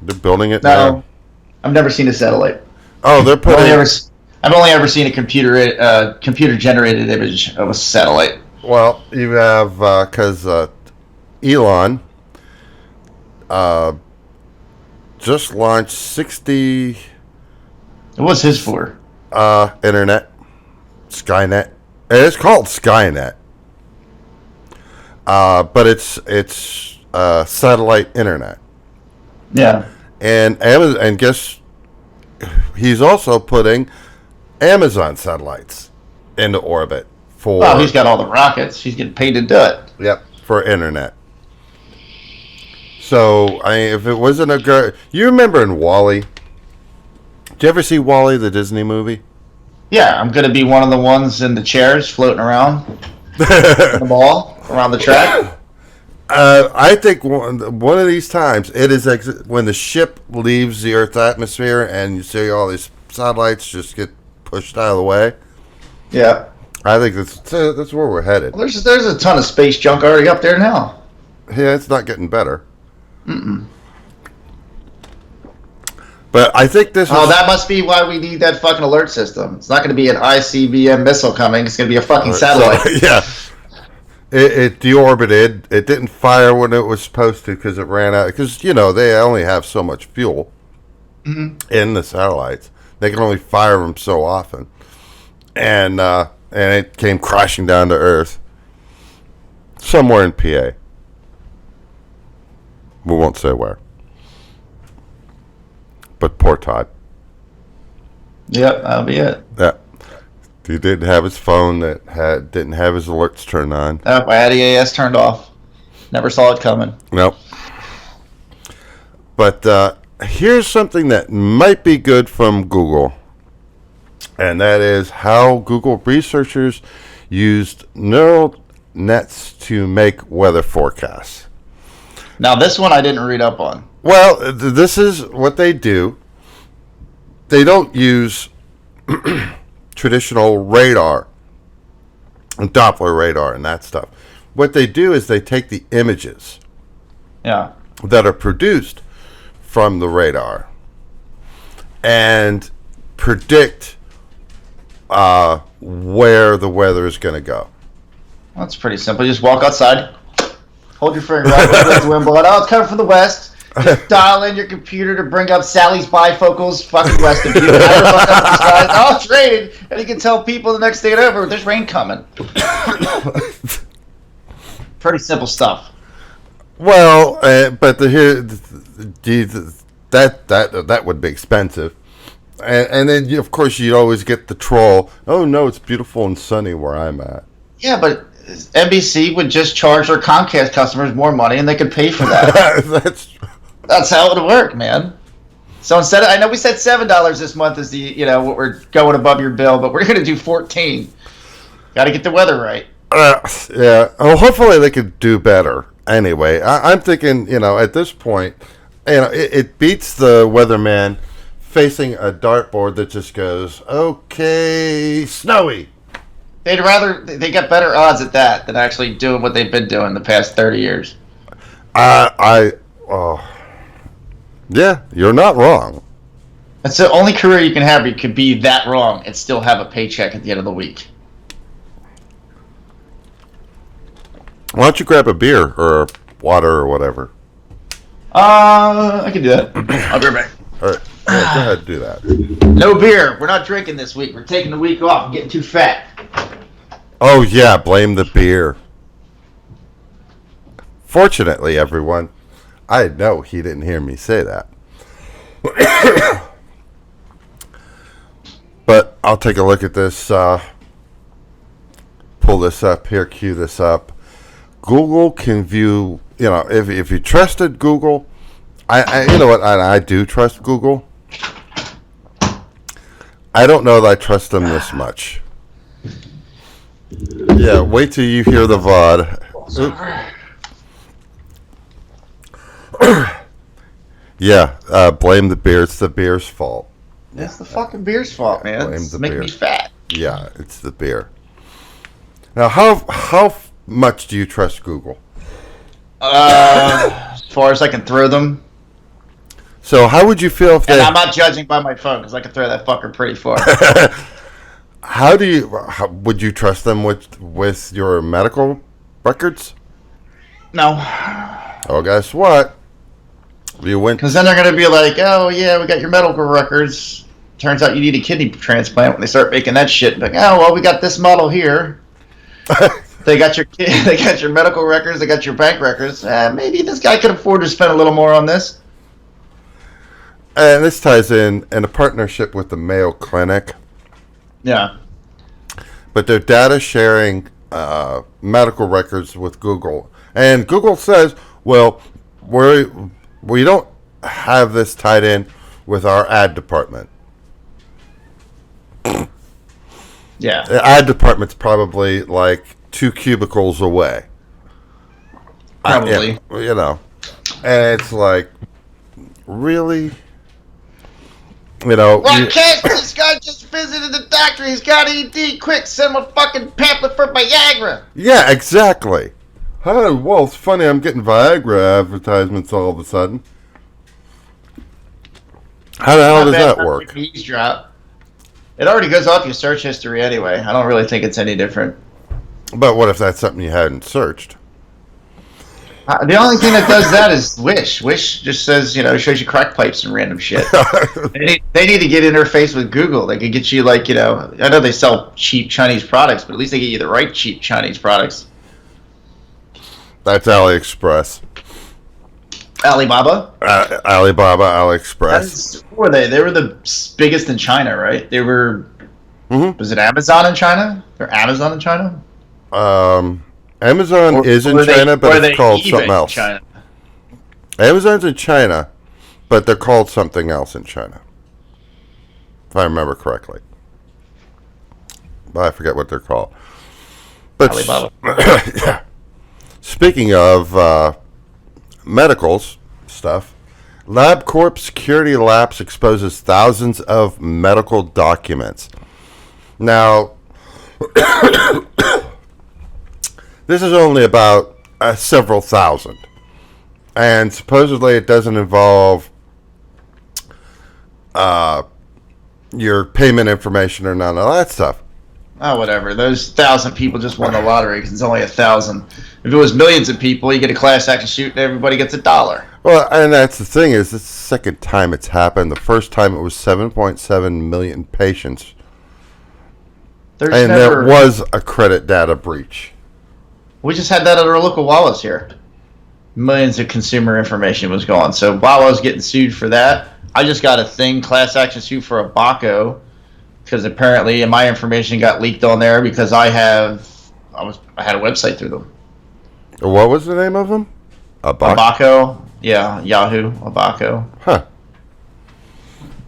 They're building it now. I've never seen a satellite. Oh, they're putting... I've only ever seen a computer-generated image of a satellite. Well, you have... Because Elon just launched 60... What's his for? Internet. Skynet. It's called Skynet. But it's satellite internet. Yeah. And Amazon, and guess he's also putting Amazon satellites into orbit for. Oh, he's got all the rockets. He's getting paid to do it. Yep, for internet. So if it wasn't you remember in WALL-E? Did you ever see WALL-E, the Disney movie? Yeah, I'm gonna be one of the ones in the chairs floating around the ball around the track. I think one of these times it is when the ship leaves the Earth's atmosphere and you see all these satellites just get pushed out of the way. Yeah, I think that's where we're headed. Well, there's a ton of space junk already up there now. Yeah, it's not getting better. But I think this. Oh, that must be why we need that fucking alert system. It's not going to be an ICBM missile coming. It's going to be a fucking satellite. So, yeah. It deorbited. It didn't fire when it was supposed to because it ran out. Because, they only have so much fuel in the satellites. They can only fire them so often. And it came crashing down to Earth. Somewhere in PA. We won't say where. But poor Todd. Yep, that'll be it. Yeah. He didn't have his phone didn't have his alerts turned on. Oh, I had EAS turned off. Never saw it coming. Nope. But here's something that might be good from Google. And that is how Google researchers used neural nets to make weather forecasts. Now, this one I didn't read up on. Well, this is what they do. They don't use traditional radar and Doppler radar and that stuff. What they do is they take the images that are produced from the radar and predict where the weather is going to go. That's pretty simple. You just walk outside, hold your finger out, let the wind blow it. Oh, it's coming from the west. Just dial in your computer to bring up Sally's bifocals fucking west of you. All traded, and you can tell people the next day over, there's rain coming. Pretty simple stuff. Well, but that would be expensive. And then, of course, you'd always get the troll. Oh, no, it's beautiful and sunny where I'm at. Yeah, but NBC would just charge their Comcast customers more money, and they could pay for that. That's how it would work, man. So instead of, I know we said $7 this month is what we're going above your bill, but we're going to do $14. Got to get the weather right. Yeah. Well, hopefully they could do better. Anyway, I'm thinking, at this point, it beats the weatherman facing a dartboard that just goes, okay, snowy. They got better odds at that than actually doing what they've been doing the past 30 years. Yeah, you're not wrong. That's the only career you can have where you could be that wrong and still have a paycheck at the end of the week. Why don't you grab a beer or water or whatever? I can do that. I'll be right back. All right, go ahead and do that. No beer. We're not drinking this week. We're taking the week off. I'm getting too fat. Oh, yeah, blame the beer. Fortunately, everyone, I know he didn't hear me say that. But I'll take a look at this. Pull this up here, cue this up. Google can view, if you trusted Google, you know what, I do trust Google. I don't know that I trust them this much. Yeah, wait till you hear the VOD. Yeah, blame the beer. It's the beer's fault. It's the fucking beer's fault, man. Blame the making beer. me fat. Yeah, it's the beer. Now, how much do you trust Google? As far as I can throw them. So how would you feel if And I'm not judging by my phone because I can throw that fucker pretty far. How would you trust them with your medical records? No. Oh, guess what? You went. Because then they're going to be like, oh, yeah, we got your medical records. Turns out you need a kidney transplant when they start making that shit. Like, oh, well, we got this model here. They got your medical records. They got your bank records. Maybe this guy could afford to spend a little more on this. And this ties in a partnership with the Mayo Clinic. Yeah. But they're data sharing medical records with Google. And Google says, well, we don't have this tied in with our ad department. Yeah. The ad department's probably like 2 cubicles away. Probably. And it's like, really? Cash, this guy just visited the doctor. He's got ED. Quick, send him a fucking pamphlet for Viagra. Yeah, exactly. Hi, well, it's funny. I'm getting Viagra advertisements all of a sudden. How the hell does that work? Eavesdrop. It already goes off your search history anyway. I don't really think it's any different. But what if that's something you hadn't searched? The only thing that does that is Wish. Wish just says, shows you crack pipes and random shit. They need to get interface with Google. They could get you I know they sell cheap Chinese products, but at least they get you the right cheap Chinese products. That's AliExpress. Alibaba? Alibaba, AliExpress. Who were they? They were the biggest in China, right? They were... Mm-hmm. Was it Amazon in China? They're Amazon in China? Amazon is in China, but it's called something else. China? Amazon's in China, but they're called something else in China. If I remember correctly. But I forget what they're called. But Alibaba. Yeah. Speaking of medicals stuff, LabCorp security lapse exposes thousands of medical documents. Now, this is only about several thousand. And supposedly it doesn't involve your payment information or none of that stuff. Oh, whatever. Those 1,000 people just won the lottery because it's only 1,000. If it was millions of people, you get a class action suit and everybody gets $1. Well, and that's the thing is, this is the second time it's happened. The first time it was 7.7 million patients. There was a credit data breach. We just had that at our local Wawa's here. Millions of consumer information was gone. So Wawa's getting sued for that. I just got a class action suit for Abaco, because apparently my information got leaked on there because I had a website through them. What was the name of them? Abaco. Yeah, Yahoo. Abaco. Huh.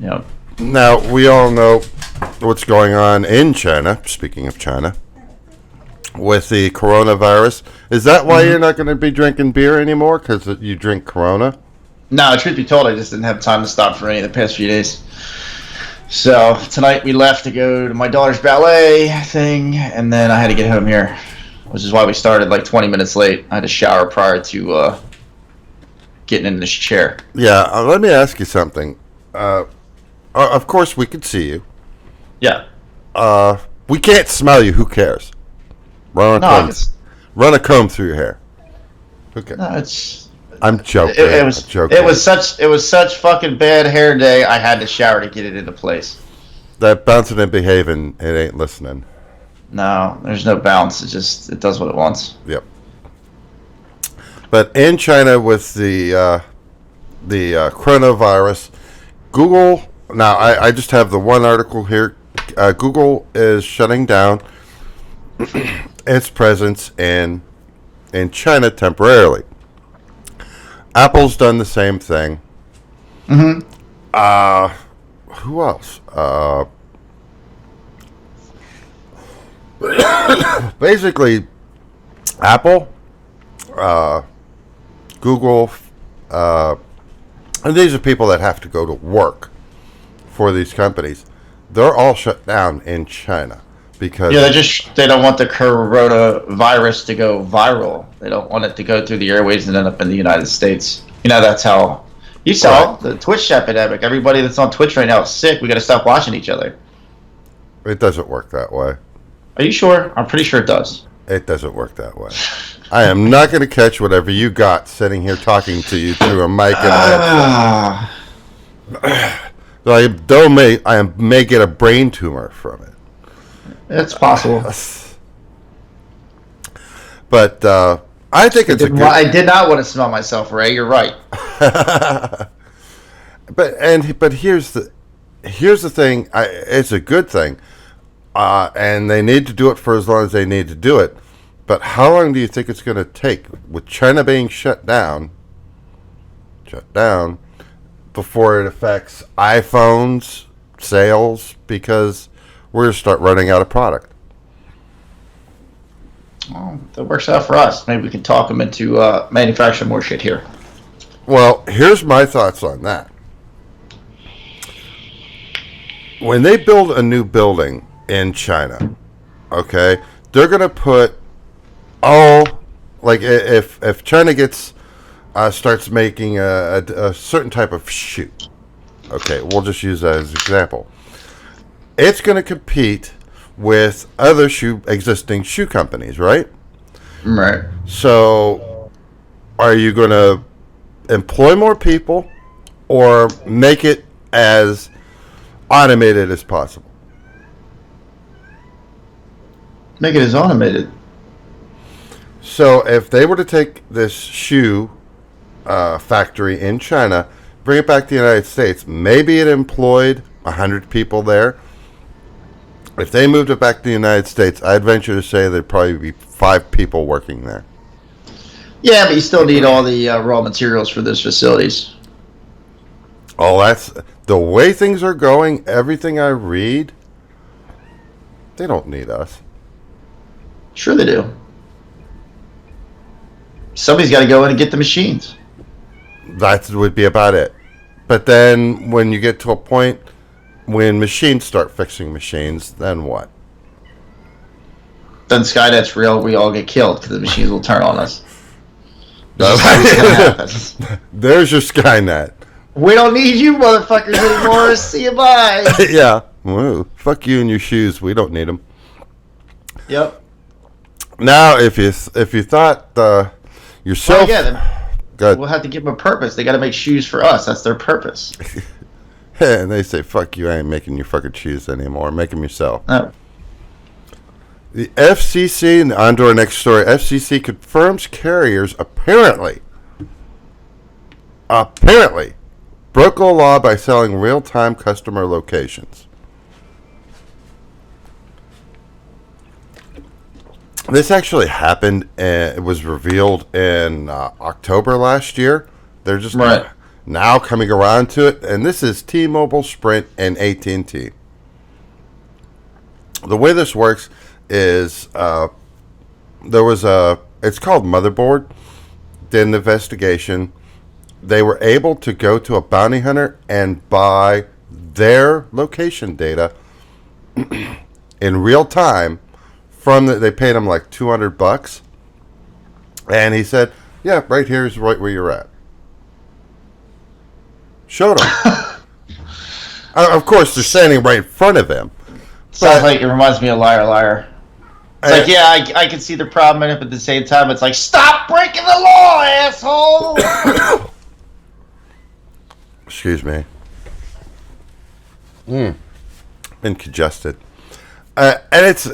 Yep. Now, we all know what's going on in China, speaking of China, with the coronavirus. Is that why you're not going to be drinking beer anymore? Because you drink Corona? No, truth be told, I just didn't have time to stop for any of the past few days. So tonight we left to go to my daughter's ballet thing, and then I had to get home here, which is why we started like 20 minutes late. I had to shower prior to getting in this chair. Yeah, let me ask you something. Of course, we can see you. Yeah. We can't smell you. Who cares? Run a comb through your hair. Who cares? No, I'm joking. It was such fucking bad hair day. I had to shower to get it into place. That bouncing and behaving, it ain't listening. No, there's no bounce. It does what it wants. Yep. But in China with the coronavirus, Google. Now I just have the one article here. Google is shutting down its presence in China temporarily. Apple's done the same thing. Mm-hmm. Who else? Basically, Apple, Google, and these are people that have to go to work for these companies. They're all shut down in China because they don't want the coronavirus to go viral. They don't want it to go through the airways and end up in the United States. You know, that's how you saw the Twitch epidemic. Everybody that's on Twitch right now is sick. We got to stop watching each other. It doesn't work that way. Are you sure? I'm pretty sure it does. It doesn't work that way. I am not going to catch whatever you got sitting here talking to you through a mic and I may get a brain tumor from it. It's possible. But I think it's I did not want to smell myself, Ray. You're right. But here's the thing. It's a good thing, and they need to do it for as long as they need to do it. But how long do you think it's going to take with China being shut down, before it affects iPhones sales? Because we're going to start running out of product. Well, that works out for us. Maybe we can talk them into manufacturing more shit here. Well, here's my thoughts on that. When they build a new building in China, okay, they're going to put if China starts making a certain type of shoe, okay, we'll just use that as an example. It's going to compete with other existing shoe companies, right? Right. So, are you going to employ more people or make it as automated as possible? Make it as automated. So, if they were to take this shoe factory in China, bring it back to the United States, maybe it employed 100 people there. If they moved it back to the United States, I'd venture to say there'd probably be 5 people working there. Yeah, but you still need all the raw materials for those facilities. Oh, that's the way things are going. Everything I read, they don't need us. Sure they do. Somebody's got to go in and get the machines. That would be about it. But then when you get to a point when machines start fixing machines, then what? Then Skynet's real. We all get killed because the machines will turn on us. There's your Skynet. We don't need you motherfuckers anymore. See you, bye. Yeah. Whoa. Fuck you and your shoes. We don't need them. Yep. Now, if you thought yourself... Well, yeah, Good. We'll have to give them a purpose. They got to make shoes for us. That's their purpose. And they say, fuck you, I ain't making your fucking shoes anymore. Make them yourself. No. The FCC, and on to our next story, FCC confirms carriers apparently broke a law by selling real-time customer locations. This actually happened, and it was revealed in October last year. They're just now coming around to it, and this is T-Mobile, Sprint, and AT&T. The way this works is it's called Motherboard, did an investigation. They were able to go to a bounty hunter and buy their location data in real time they paid him like $200, and he said, yeah, right here is right where you're at. Showed him. Of course, they're standing right in front of him. Sounds like it reminds me of Liar Liar. It's like, yeah, I can see the problem in it, but at the same time, it's like, stop breaking the law, asshole! Excuse me. Been congested. And it's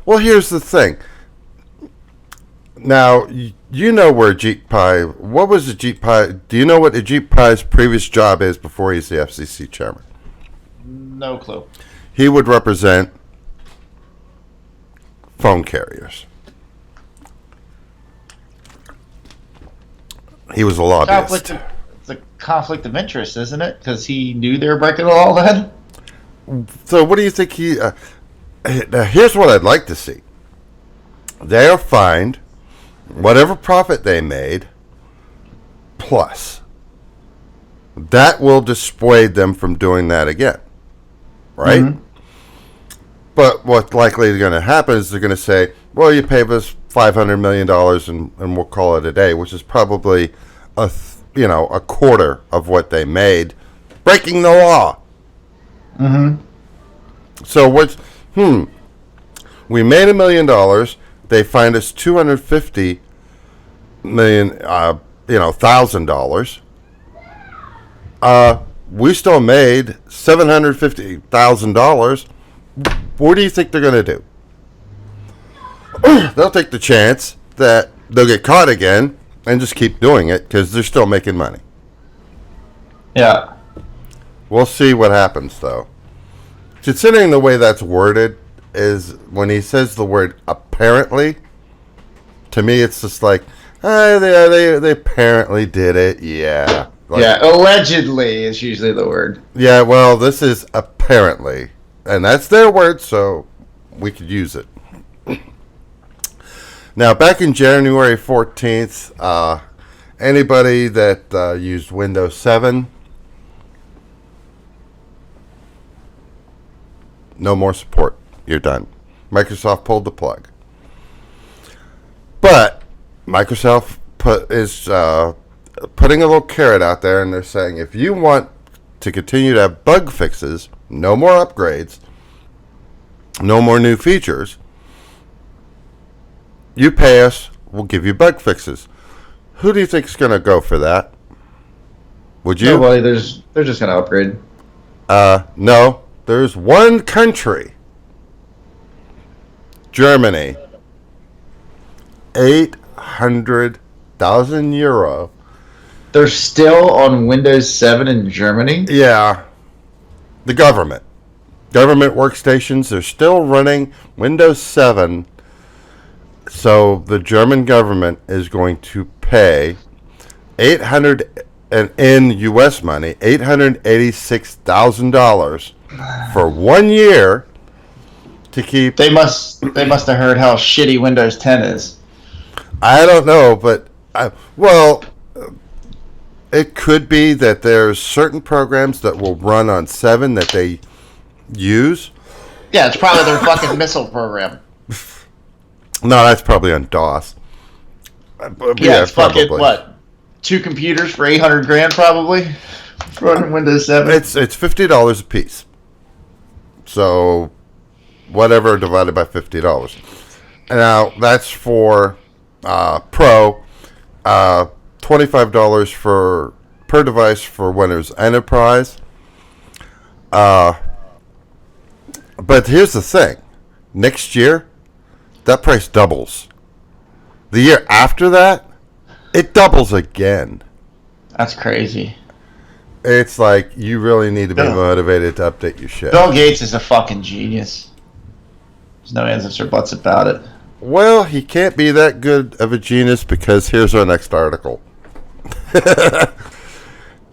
well, here's the thing. Now, you know where Ajit Pai, what was Ajit Pai, do you know what Ajit Pai's previous job is before he's the FCC chairman? No clue. He would represent phone carriers. He was a lobbyist. It's a conflict of interest, isn't it? Because he knew they were breaking the law then? So what do you think here's what I'd like to see. They're fined whatever profit they made, plus. That will dissuade them from doing that again. Right? Mm-hmm. But what's likely going to happen is they're going to say, well, you paid us $500 million and we'll call it a day, which is probably a quarter of what they made, breaking the law. Mm-hmm. So we made $1 million. They fined us $250 million, $1,000. We still made $750,000. What do you think they're going to do? They'll take the chance that they'll get caught again and just keep doing it because they're still making money. Yeah. We'll see what happens, though. Considering the way that's worded is when he says the word apparently, to me it's just like, they apparently did it, yeah. Like, yeah, allegedly is usually the word. Yeah, well, this is apparently. And that's their word, so we could use it. Now, back in January 14th, anybody that used Windows 7, no more support. You're done. Microsoft pulled the plug. But Microsoft is putting a little carrot out there, and they're saying if you want to continue to have bug fixes, no more upgrades, no more new features, you pay us, we'll give you bug fixes. Who do you think is going to go for that? Would you? Nobody. They're just going to upgrade. No. There's one country, Germany, 800,000 euro. They're still on Windows 7 in Germany? Yeah. The government workstations, they're still running Windows 7. So the German government is going to pay in U.S. money, $886,000 for 1 year to keep. They must have heard how shitty Windows 10 is. I don't know, but it could be that there's certain programs that will run on 7 that they use. Yeah, it's probably their fucking missile program. No, that's probably on DOS. Yeah, it's fucking what? 2 computers for $800,000 probably running Windows 7. It's $50 a piece. So whatever divided by $50. Now that's for Pro. $25 per device for Windows Enterprise. But here's the thing. Next year, that price doubles. The year after that, it doubles again. That's crazy. It's like you really need to be motivated to update your shit. Bill Gates is a fucking genius. There's no ands or buts about it. Well, he can't be that good of a genius because here's our next article.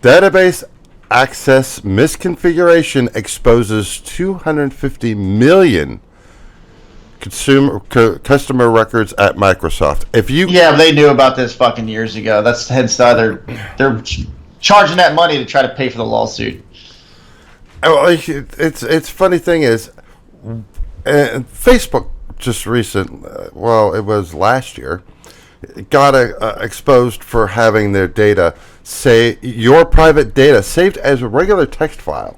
Database access misconfiguration exposes 250 million customer records at Microsoft. Yeah, they knew about this fucking years ago. That's hence they're charging that money to try to pay for the lawsuit. It's funny thing is, Facebook just it was last year, got exposed for having their data, your private data saved as a regular text file.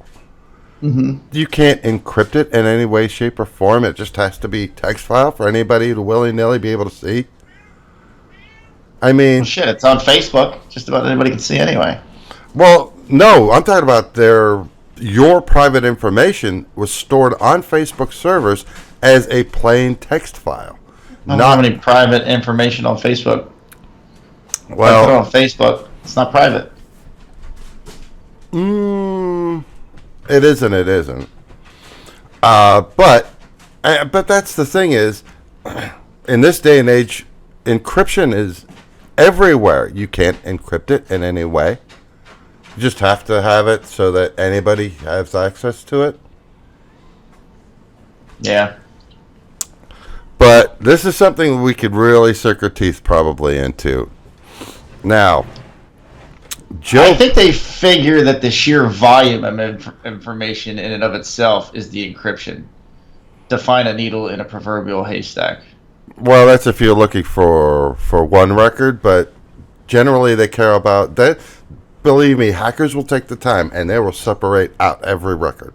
Mm-hmm. You can't encrypt it in any way, shape, or form. It just has to be text file for anybody to willy-nilly be able to see. I mean... Well, shit, it's on Facebook. Just about anybody can see anyway. Well, no, I'm talking about your private information was stored on Facebook servers as a plain text file. Not any private information on Facebook. Well, I put it on Facebook. It's not private. It isn't. It isn't. But that's the thing is, in this day and age, encryption is everywhere. You can't encrypt it in any way. You just have to have it so that anybody has access to it. Yeah. But this is something we could really sink our teeth probably into. Now, I think they figure that the sheer volume of information in and of itself is the encryption. To find a needle in a proverbial haystack. Well, that's if you're looking for one record, but generally they care about that. Believe me, hackers will take the time and they will separate out every record.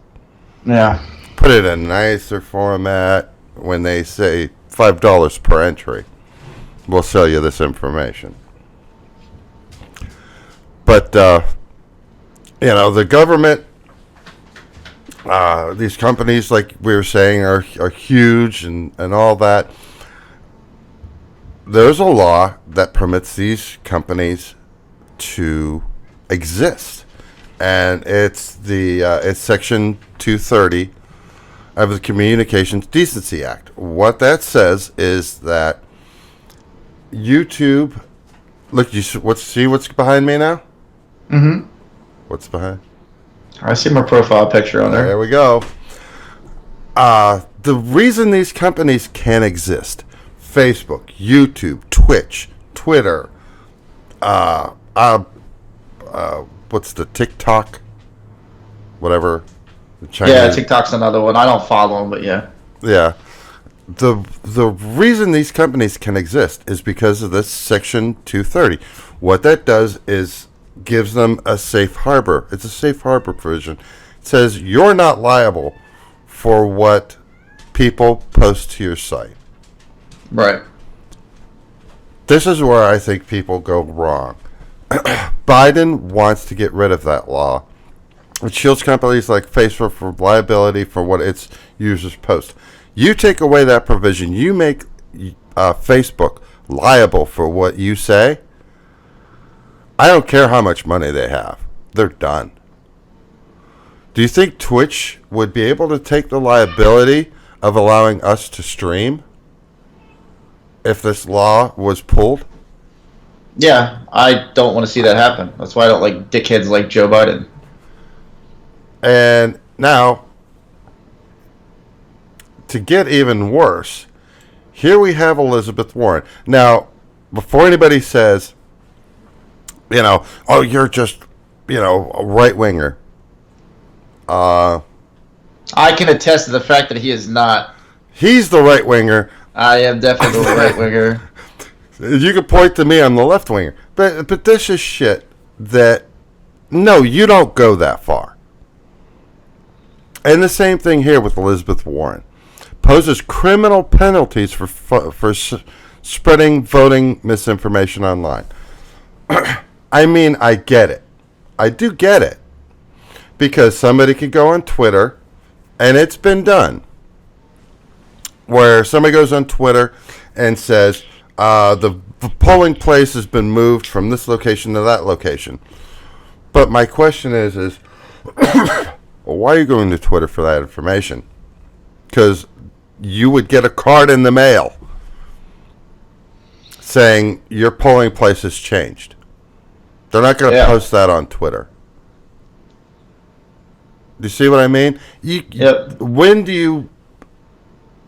Yeah. Put it in a nicer format. When they say $5 per entry, we'll sell you this information. But, the government, these companies, like we were saying, are huge and all that. There's a law that permits these companies to exist. And it's it's Section 230 of the Communications Decency Act. What that says is that YouTube... Look, see what's behind me now? Mm-hmm. What's behind? I see my profile picture on there. There we go. The reason these companies can exist, Facebook, YouTube, Twitch, Twitter, what's the TikTok? Whatever. Yeah, TikTok's another one. I don't follow them, but yeah. Yeah. The reason these companies can exist is because of this Section 230. What that does is gives them a safe harbor. It's a safe harbor provision. It says you're not liable for what people post to your site. Right. This is where I think people go wrong. Biden wants to get rid of that law. It shields companies like Facebook from liability for what its users post. You take away that provision, you make Facebook liable for what you say. I don't care how much money they have. They're done. Do you think Twitch would be able to take the liability of allowing us to stream if this law was pulled? Yeah, I don't want to see that happen. That's why I don't like dickheads like Joe Biden. And now, to get even worse, here we have Elizabeth Warren. Now, before anybody says, oh, you're just, a right-winger. I can attest to the fact that he is not. He's the right-winger. I am definitely the right-winger. You can point to me, I'm the left-winger. But this is shit that, no, you don't go that far. And the same thing here with Elizabeth Warren. Poses criminal penalties for spreading voting misinformation online. I mean, I get it. I do get it. Because somebody could go on Twitter, and it's been done, where somebody goes on Twitter and says, the polling place has been moved from this location to that location. But my question is well, why are you going to Twitter for that information? Because you would get a card in the mail saying your polling place has changed. They're not going to post that on Twitter. Do you see what I mean? Yep. When do you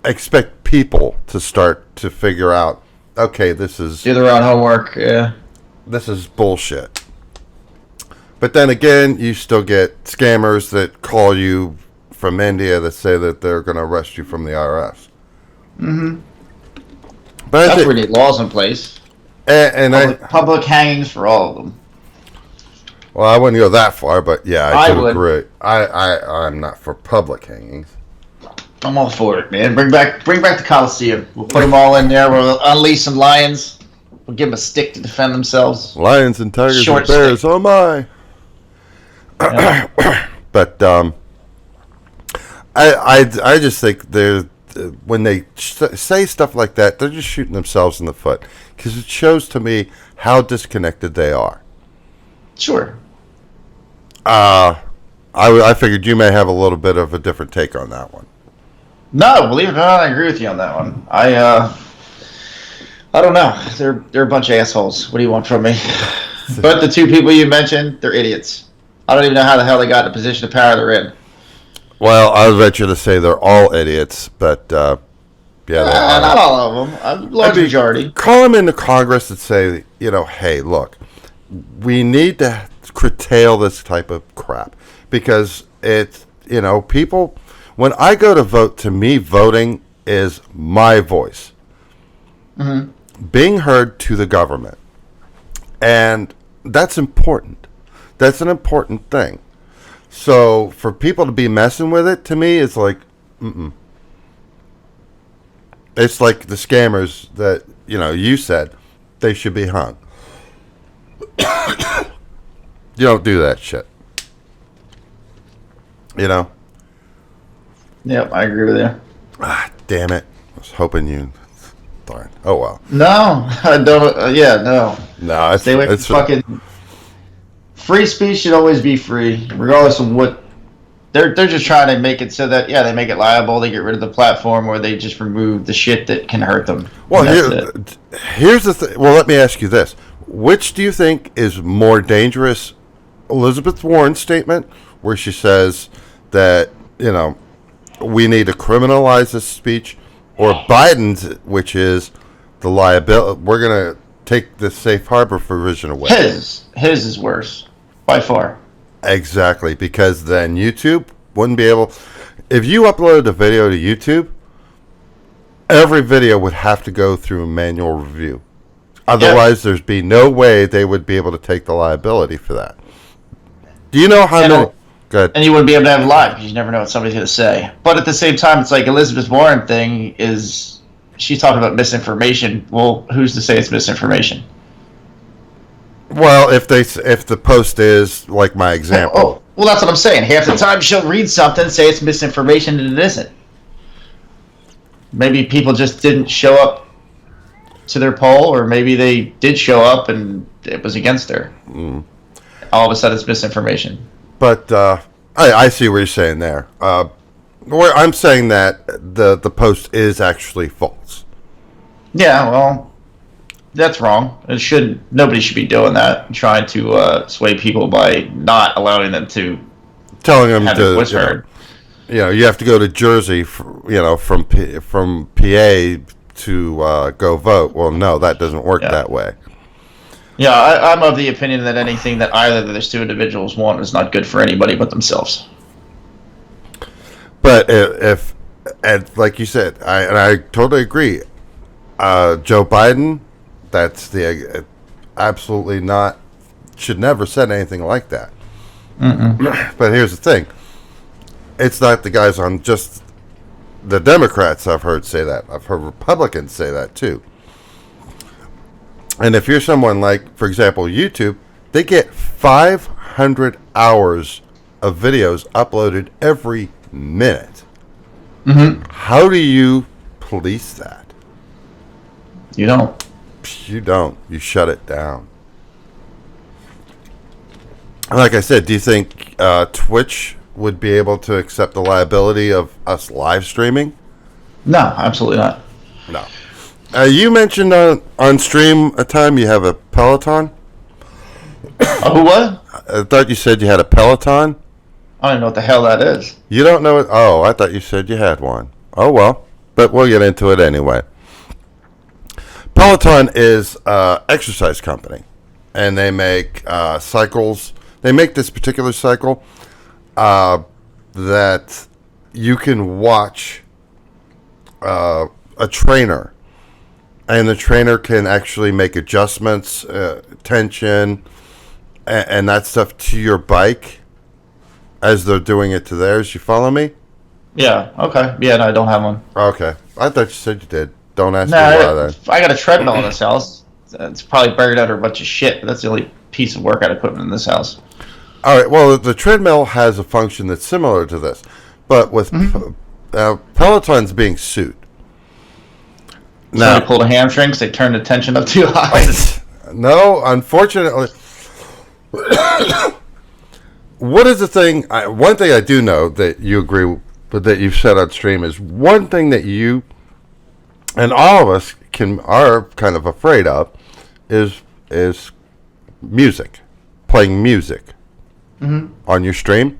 expect people to start to figure out, okay, this is... Do their own homework, yeah. This is bullshit. But then again, you still get scammers that call you from India that say that they're going to arrest you from the IRS. Mm-hmm. But that's where we need laws in place. And public hangings for all of them. Well, I wouldn't go that far, but yeah, I do would. agree. I'm not for public hangings. I'm all for it, man. Bring back the Coliseum. We'll put them all in there. We'll unleash some lions. We'll give them a stick to defend themselves. Lions and tigers Short and bears. stick. Oh my! Yeah. But I just think when they say stuff like that, they're just shooting themselves in the foot, because it shows to me how disconnected they are. Sure. I figured you may have a little bit of a different take on that one. No, believe it or not, I agree with you on that one. I don't know. They're a bunch of assholes. What do you want from me? But the two people you mentioned, they're idiots. I don't even know how the hell they got in the position of power they're in. Well, I would venture to say they're all idiots, but yeah, not all of them. A large majority. Call them into Congress and say, hey, look, we need to curtail this type of crap, because it's, people, when I go to vote, to me, voting is my voice being heard to the government, and that's important. That's an important thing. So for people to be messing with it, to me, it's like, it's like the scammers that you said they should be hung. You don't do that shit. Yep, I agree with you. Damn it. I was hoping you... Darn. Oh, well. No, I don't... no. No, stay away from fucking... Free speech should always be free, regardless of what... They're just trying to make it so that, they make it liable, they get rid of the platform, or they just remove the shit that can hurt them. Well, here's the thing. Well, let me ask you this. Which do you think is more dangerous? Elizabeth Warren's statement, where she says that, we need to criminalize this speech, or Biden's, which is the liability. We're going to take the safe harbor provision away. His is worse, by far. Exactly, because then YouTube wouldn't be able... If you uploaded a video to YouTube, every video would have to go through manual review. Otherwise, there'd be no way they would be able to take the liability for that. Do you know how many... Good. And you wouldn't be able to have it live, because you never know what somebody's going to say. But at the same time, it's like Elizabeth Warren thing is... She's talking about misinformation. Well, who's to say it's misinformation? Well, if the post is like my example. Oh, well, that's what I'm saying. Half the time she'll read something, say it's misinformation, and it isn't. Maybe people just didn't show up to their poll, or maybe they did show up and it was against her. All of a sudden, it's misinformation. But I see what you're saying there. Where I'm saying that the post is actually false. Yeah, well, that's wrong. Nobody should be doing that. Trying to sway people by not allowing them to telling them have their voice heard. You have to go to Jersey, from PA to go vote. Well, no, that doesn't work that way. Yeah, I'm of the opinion that anything that either of those two individuals want is not good for anybody but themselves. But if like you said, I totally agree. Joe Biden, that's the absolutely not, should never said anything like that. But here's the thing. It's not the guys on just the Democrats I've heard say that. I've heard Republicans say that too. And if you're someone like, for example, YouTube, they get 500 hours of videos uploaded every minute. Mm-hmm. How do you police that? You don't. You don't. You shut it down. Like I said, do you think Twitch would be able to accept the liability of us live streaming? No, absolutely not. No. You mentioned on stream a time you have a Peloton. Oh, what? I thought you said you had a Peloton. I don't even know what the hell that is. You don't know it? Oh, I thought you said you had one. Oh, well. But we'll get into it anyway. Peloton is an exercise company. And they make cycles. They make this particular cycle that you can watch a trainer. And the trainer can actually make adjustments, tension, and that stuff to your bike as they're doing it to theirs. You follow me? Yeah, okay. Yeah, no, I don't have one. Okay. I thought you said you did. Don't ask me No, why then. I got a treadmill in this house. It's probably buried under a bunch of shit, but that's the only piece of workout equipment in this house. All right. Well, the treadmill has a function that's similar to this. But with Peloton's being sued. Now, somebody pulled a hamstring because they turned the tension up too high. No, unfortunately. What is the thing? One thing I do know that you agree with, that you've said on stream, is one thing that you and all of us are kind of afraid of is music, playing music on your stream.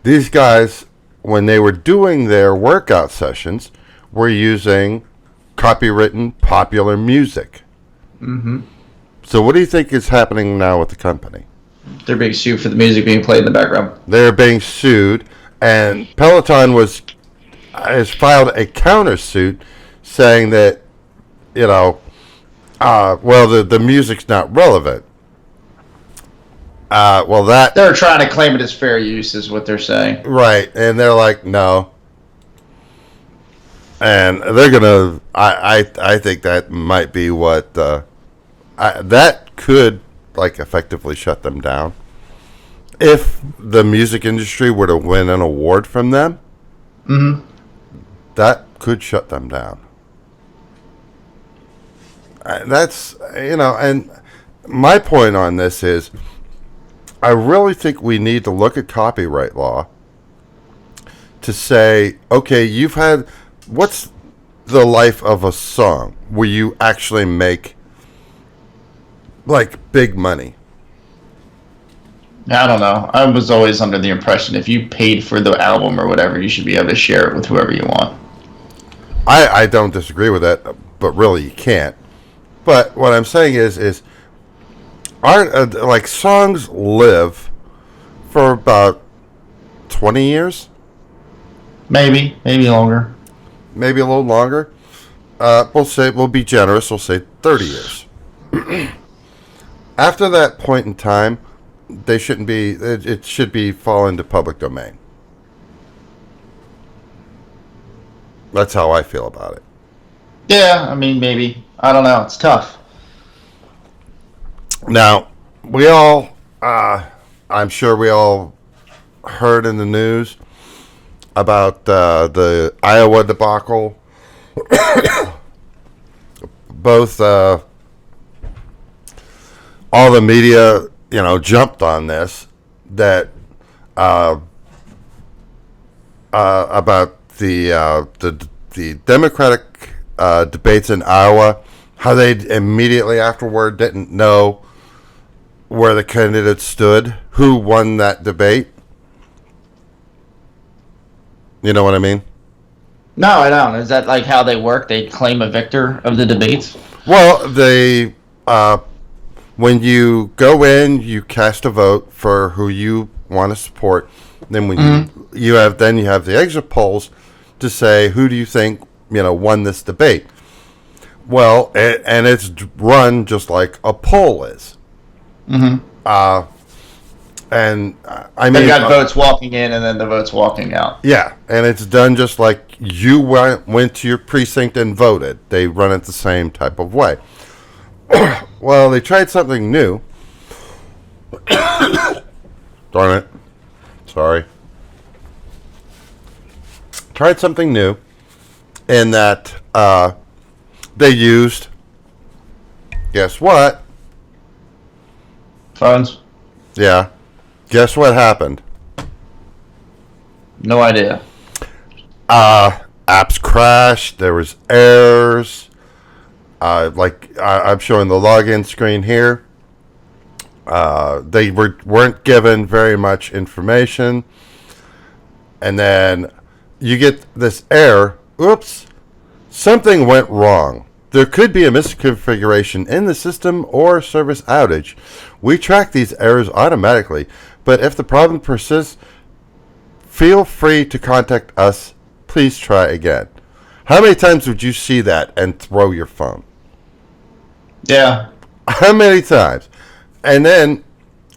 These guys, when they were doing their workout sessions, were using copywritten popular music. Mm-hmm. So what do you think is happening now with the company? They're being sued for the music being played in the background. They're being sued, and Peloton has filed a countersuit saying that, the music's not relevant. They're trying to claim it as fair use, is what they're saying. Right, and they're like, no. And they're gonna. I think that might be what that could effectively shut them down if the music industry were to win an award from them. Mm-hmm. That could shut them down. That's and my point on this is, I really think we need to look at copyright law to say, okay, what's the life of a song where you actually make big money? I don't know. I was always under the impression if you paid for the album or whatever, you should be able to share it with whoever you want. I don't disagree with that, but really you can't. But what I'm saying is aren't songs live for about 20 years? Maybe longer. Maybe a little longer. We'll be generous. We'll say 30 years. After that point in time, they shouldn't be. It should fall into public domain. That's how I feel about it. Yeah, I mean, maybe. I don't know. It's tough. Now, we all, I'm sure we all heard in the news about the Iowa debacle. Both, all the media, jumped on this, that about the Democratic debates in Iowa, how they immediately afterward didn't know where the candidates stood, who won that debate. You know what I mean? No, I don't. Is that how they work? They claim a victor of the debates? Well, they when you go in, you cast a vote for who you want to support. Then when you have the exit polls to say, who do you think won this debate? Well, and it's run just like a poll is. Mm-hmm. I mean, they got votes walking in and then the votes walking out. Yeah, and it's done just like like you went to your precinct and voted. They run it the same type of way. Well, they tried something new. Darn it. Sorry. Tried something new in that they used, guess what? Phones? Yeah. Guess what happened? No idea. Apps crashed. There was errors. I'm showing the login screen here. They weren't given very much information. And then you get this error. Oops. Something went wrong. There could be a misconfiguration in the system or service outage. We track these errors automatically, but if the problem persists, feel free to contact us. Please try again. How many times would you see that and throw your phone? Yeah. How many times? And then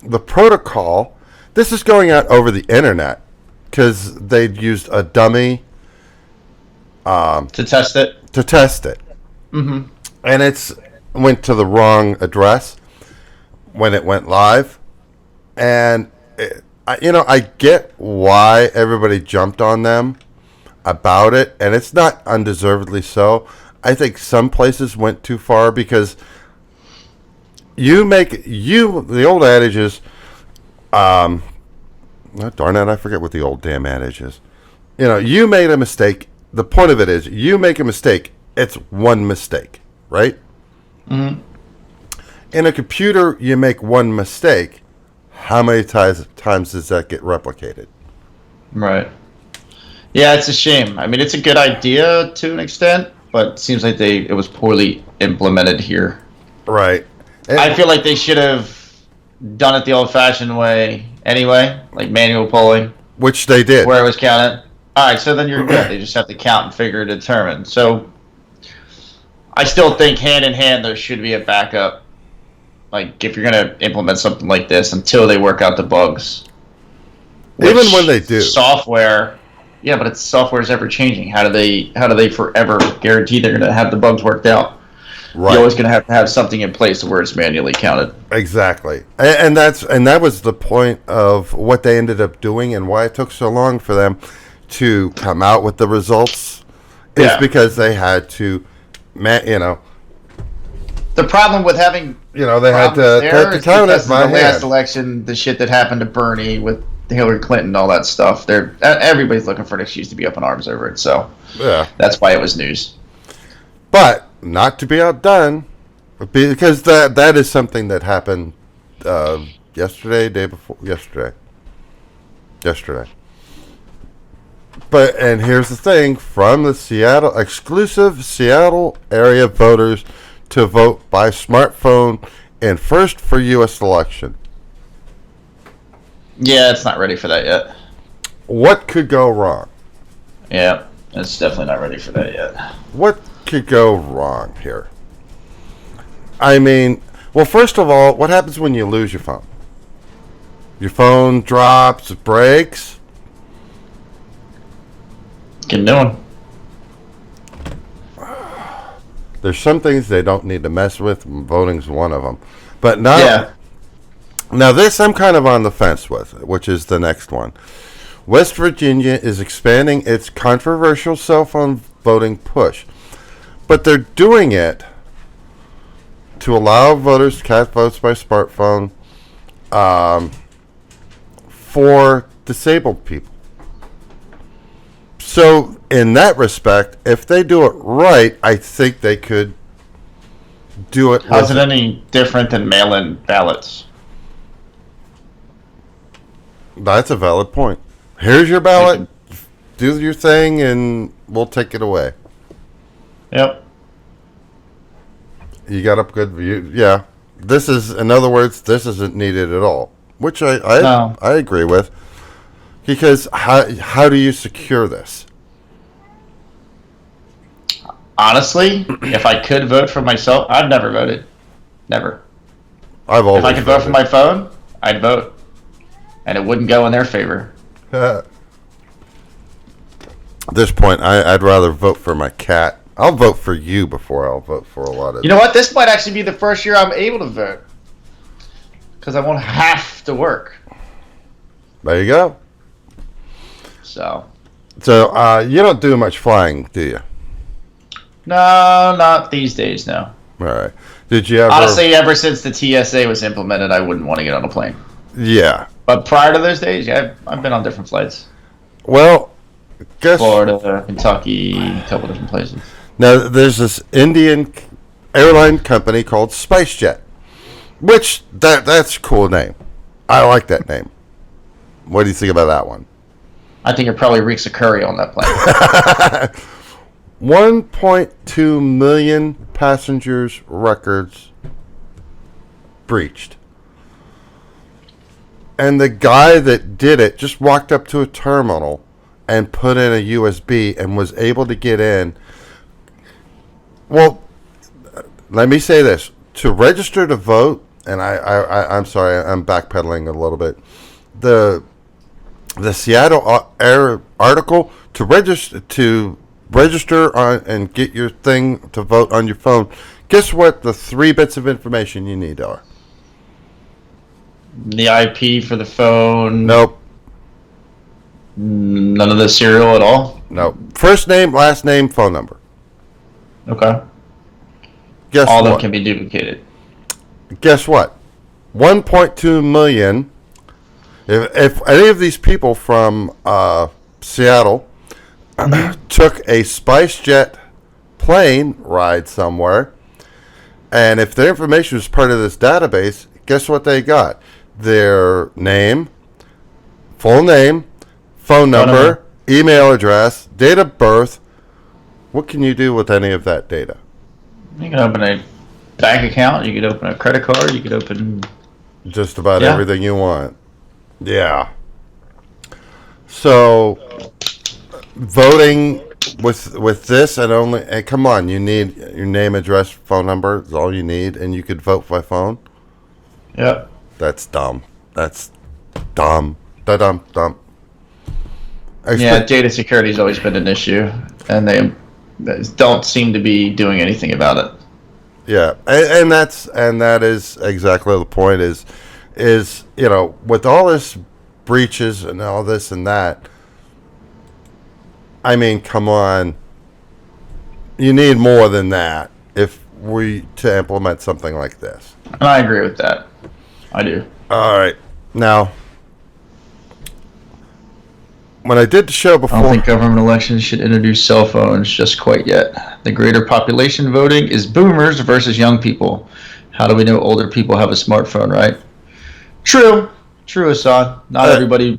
the protocol, this is going out over the internet because they'd used a dummy To test it? to test it. Mm-hmm. And it's went to the wrong address when it went live. And, I get why everybody jumped on them about it. And it's not undeservedly so. I think some places went too far because the old adage is, oh, darn it, I forget what the old damn adage is. You made a mistake. The point of it is, you make a mistake, it's one mistake, right? Mm-hmm. In a computer, you make one mistake. How many times does that get replicated? Right. Yeah, it's a shame. I mean, it's a good idea to an extent, but it seems like it was poorly implemented here. Right. I feel like they should have done it the old-fashioned way anyway, like manual polling, Which they did. where it was counted. All right, so then you're good. They just have to count and figure and determine. So I still think hand in hand there should be a backup. Like if you're going to implement something like this until they work out the bugs. Even Which when they do. software, yeah, but software is ever changing. How do they forever guarantee they're going to have the bugs worked out? Right. You're always going to have something in place to where it's manually counted. Exactly. And that was the point of what they ended up doing and why it took so long for them to come out with the results is Yeah. because they had to, The problem with having they had to count it by the last hand. election, the shit that happened to Bernie with Hillary Clinton, all that stuff. Everybody's looking for an excuse to be up in arms over it. So Yeah. that's why it was news. But not to be outdone, because that is something that happened yesterday. And here's the thing: from the exclusive Seattle area voters to vote by smartphone and first for U.S. election. Yeah, it's not ready for that yet. What could go wrong? Yeah, it's definitely not ready for that yet. What could go wrong here? I mean, well, first of all, what happens when you lose your phone? Your phone drops, breaks. Get a new one. There's some things they don't need to mess with. Voting's one of them. But now, Yeah. now this I'm kind of on the fence with, which is the next one. West Virginia is expanding its controversial cell phone voting push. But they're doing it to allow voters to cast votes by smartphone for disabled people. So, in that respect, if they do it right, I think they could do it. How's it any different than mail-in ballots? That's a valid point. Here's your ballot. Do your thing, and we'll take it away. Yep. You got up good. Yeah. This is, in other words, this isn't needed at all, which I agree with. Because how do you secure this? Honestly, if I could vote for myself, I've never voted. Never. I've always. If I could vote from my phone, I'd vote, and it wouldn't go in their favor. At this point, I'd rather vote for my cat. I'll vote for you before I'll vote for a lot of. You know what? This might actually be the first year I'm able to vote because I won't have to work. There you go. So you don't do much flying, do you? no, not these days. No. All right. Did you ever? Honestly, ever since the TSA was implemented, I wouldn't want to get on a plane. Yeah. But prior to those days, yeah, I've been on different flights. Well, guess Florida, Kentucky, a couple different places. now there's this Indian airline company called SpiceJet, which that's a cool name. I like that name. What do you think about that one? I think it probably reeks of curry on that plane. 1.2 million passengers records breached. And the guy that did it just walked up to a terminal and put in a USB and was able to get in. Well, let me say this. To register to vote, and I'm sorry, I'm backpedaling a little bit. The Seattle Air article to register on and get your thing to vote on your phone. Guess what? The 3 bits of information you need are. The IP for the phone. Nope. None of the serial at all. Nope. First name, last name, phone number. Okay. Guess All of what? them can be duplicated. Guess what? 1.2 million. If any of these people from Seattle took a SpiceJet plane ride somewhere, and if their information was part of this database, guess what they got? Their name, full name, phone number, email address, date of birth. What can you do with any of that data? You can open a bank account. You could open a credit card. You could open Just about everything you want. Yeah. So voting with this and come on, you need your name, address, phone number is all you need, and you could vote by phone. Yep. That's dumb. That's dumb. Dumb. Yeah, data security has always been an issue, and they don't seem to be doing anything about it. Yeah, and that is exactly the point. Is with all this breaches and all this and that. I mean, come on. You need more than that if we to implement something like this. And I agree with that. I do. All right, now. When I did the show before, I don't think government elections should introduce cell phones just quite yet. The greater population voting is boomers versus young people. How do we know older people have a smartphone, right? True, Hassan. Not everybody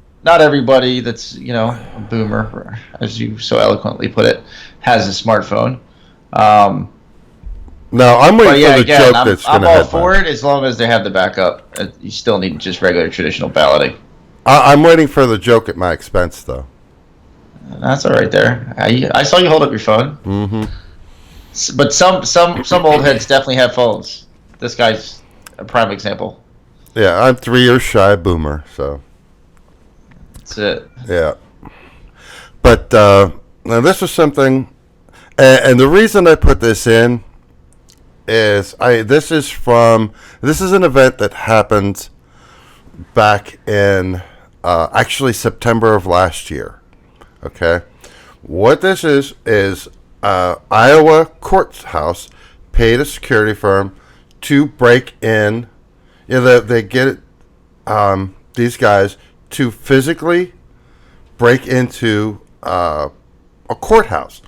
that's a boomer, as you so eloquently put it, has a smartphone. No, I'm waiting for the joke that's going I'm to all happen. for it as long as they have the backup. You still need just regular traditional balloting. I'm waiting for the joke at my expense, though. That's all right there. I saw you hold up your phone. Mm-hmm. But some old heads definitely have phones. This guy's a prime example. Yeah, I'm 3 years shy boomer, so. That's it. Yeah. But now this was something, and the reason I put this in is this is an event that happened back in actually September of last year. Okay, what this is Iowa courthouse paid a security firm to break in. They get these guys to physically break into a courthouse.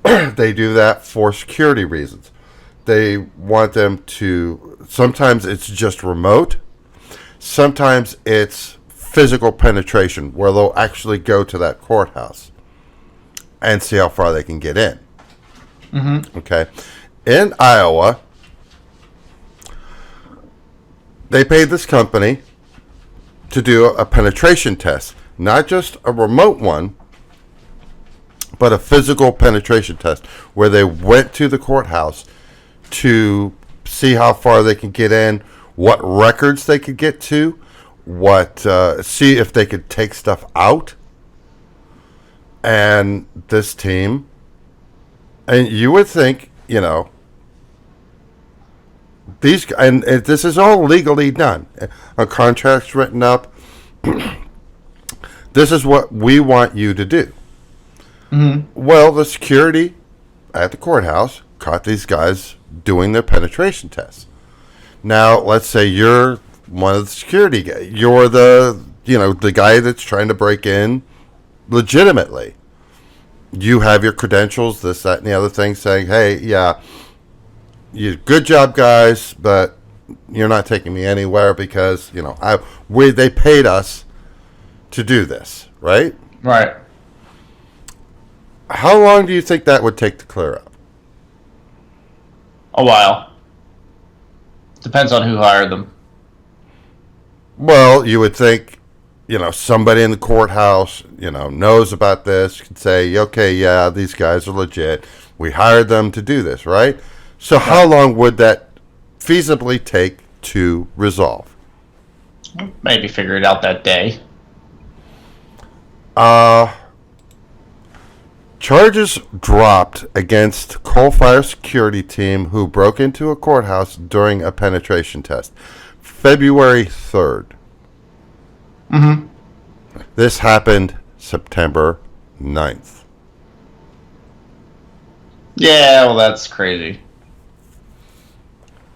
They do that for security reasons. They want them to. Sometimes it's just remote. Sometimes it's physical penetration where they'll actually go to that courthouse and see how far they can get in. Mm-hmm. Okay. In Iowa, they paid this company to do a penetration test. Not just a remote one, but a physical penetration test where they went to the courthouse to see how far they can get in, what records they could get to, see if they could take stuff out. And this team, and you would think, and this is all legally done. A contract's written up. This is what we want you to do. Mm-hmm. Well, the security at the courthouse caught these guys doing their penetration tests. Now, let's say you're one of the security guys. You're the guy that's trying to break in legitimately. You have your credentials, this, that, and the other thing, saying, hey, yeah, good job, guys, but you're not taking me anywhere because, they paid us to do this, right? Right. How long do you think that would take to clear up? A while. Depends on who hired them. Well, you would think, somebody in the courthouse, knows about this, could say, okay, yeah, these guys are legit. We hired them to do this, right? So how long would that feasibly take to resolve? Maybe figure it out that day. Charges dropped against coal-fire security team who broke into a courthouse during a penetration test. February 3rd. Mm-hmm. This happened September 9th. Yeah, well, that's crazy.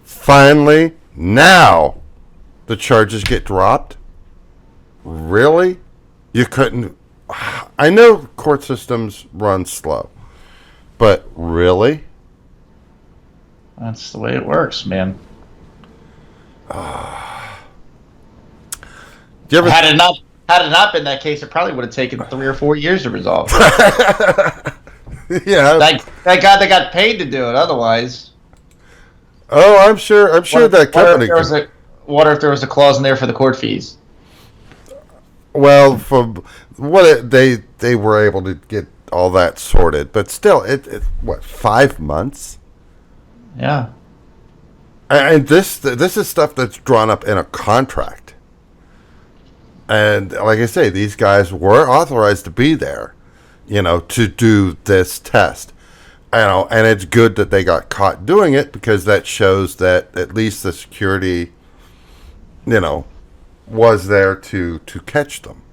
Finally, now the charges get dropped? Really? You couldn't... I know court systems run slow, but really? That's the way it works, man. You ever... Had it not been that case, it probably would have taken 3 or 4 years to resolve. Yeah. Thank God they got paid to do it. Otherwise, I'm sure that company. What if there was a clause in there for the court fees? Well, for what they were able to get all that sorted, but still, it 5 months? Yeah. And this is stuff that's drawn up in a contract. And like I say, these guys were authorized to be there, to do this test. And it's good that they got caught doing it because that shows that at least the security, was there to catch them.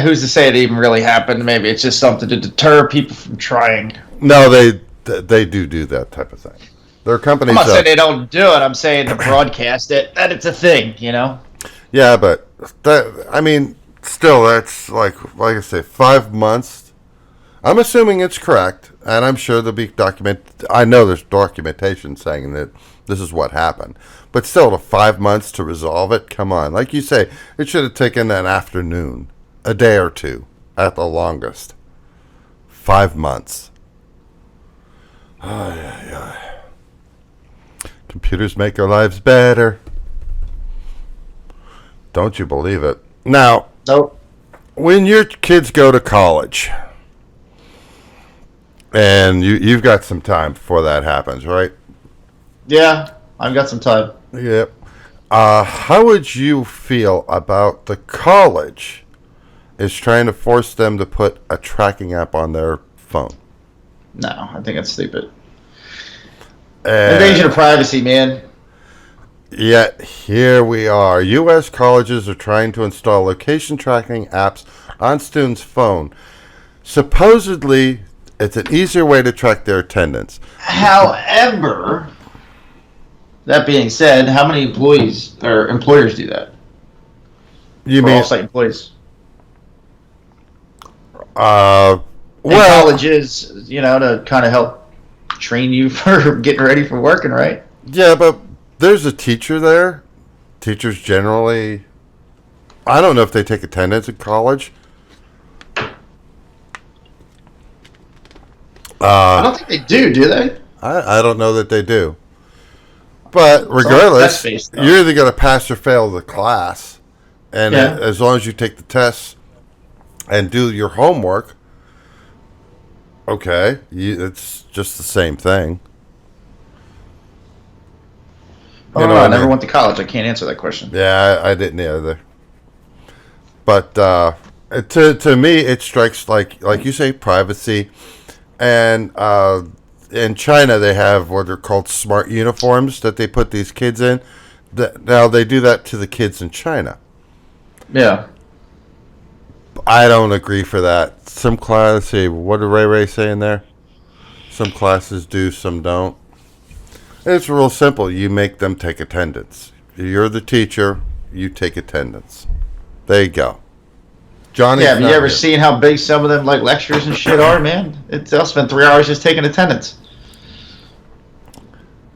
Who's to say it even really happened? Maybe it's just something to deter people from trying. No, they do that type of thing. There are companies. I'm not saying they don't do it. I'm saying to broadcast it, that it's a thing, Yeah, but still, that's like I say, 5 months. I'm assuming it's correct, and I'm sure there'll be I know there's documentation saying that this is what happened, but still, to 5 months to resolve it. Come on, like you say, it should have taken an afternoon, a day or two, at the longest. 5 months. Yeah. Computers make our lives better. Don't you believe it? Now, Nope. When your kids go to college, and you've got some time before that happens, right? Yeah, I've got some time. Yep. How would you feel about the college is trying to force them to put a tracking app on their phone? No, I think it's stupid. Invasion of privacy, man. Yet here we are. U.S. colleges are trying to install location tracking apps on students' phone. Supposedly, it's an easier way to track their attendance. However, that being said, how many employees or employers do that? You For mean off-site employees? well, colleges, to kind of help train you for getting ready for working, right? yeah, but there's a teacher there. Teachers generally, I don't know if they take attendance at college. I don't think they do they? I don't know that they do. But regardless, you're either going to pass or fail the class. And as long as you take the tests and do your homework, okay, it's just the same thing. I never went to college. I can't answer that question. Yeah, I didn't either. But To me, it strikes like you say, privacy, and in China they have what are called smart uniforms that they put these kids in. Now they do that to the kids in China. Yeah. I don't agree for that. Some classes, see, what did Ray say in there? Some classes do, some don't. It's real simple. You make them take attendance. You're the teacher. You take attendance. There you go. Johnny. Yeah, have you ever seen how big some of them like lectures and shit are, man? They'll spend 3 hours just taking attendance.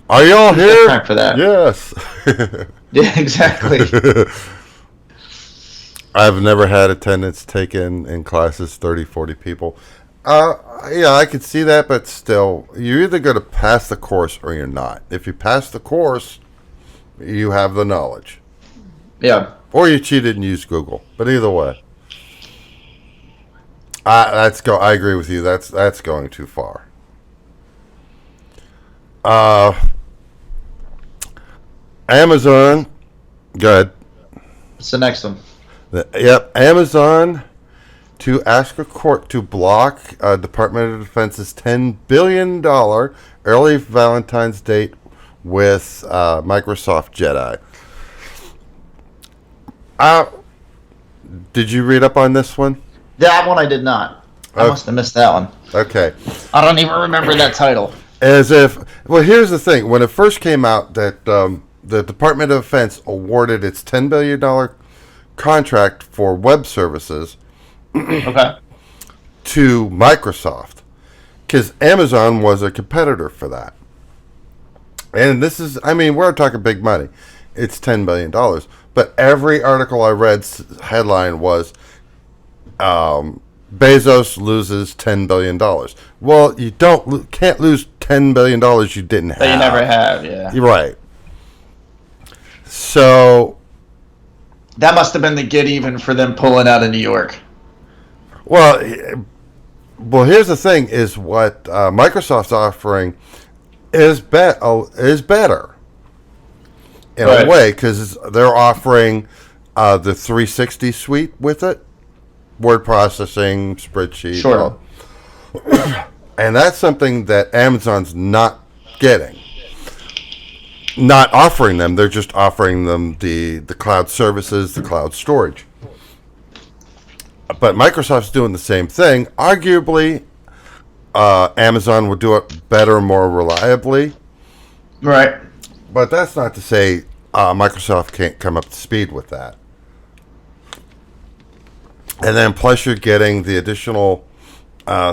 Are you all here? Time for that. Yes. Yeah, exactly. I've never had attendance taken in classes 30, 40 people. Yeah, I could see that, but still, you're either going to pass the course or you're not. If you pass the course, you have the knowledge. Yeah. Or you cheated and used Google. But either way. I agree with you. That's going too far. Amazon. Good. What's the next one? Yep. Amazon to ask a court to block Department of Defense's $10 billion early Valentine's date with Microsoft Jedi. Did you read up on this one? That one I did not. I must have missed that one. Okay. I don't even remember that title. Well, here's the thing. When it first came out that the Department of Defense awarded its $10 billion contract for web services Okay. to Microsoft, because Amazon was a competitor for that. And this is, we're talking big money. It's $10 billion. But every article I read headline was Bezos loses $10 billion. Well, you can't lose $10 billion you didn't have. That you never have, yeah. You're right. So that must have been the get even for them pulling out of New York. Well, here's the thing: is what Microsoft's offering is better in a way, because they're offering the 360 suite with it, word processing, spreadsheet, sure, and that's something that Amazon's not getting. Not offering them; they're just offering them the cloud services, the cloud storage. But Microsoft's doing the same thing. Arguably, Amazon would do it better, more reliably. Right. But that's not to say Microsoft can't come up to speed with that. And then plus you're getting the additional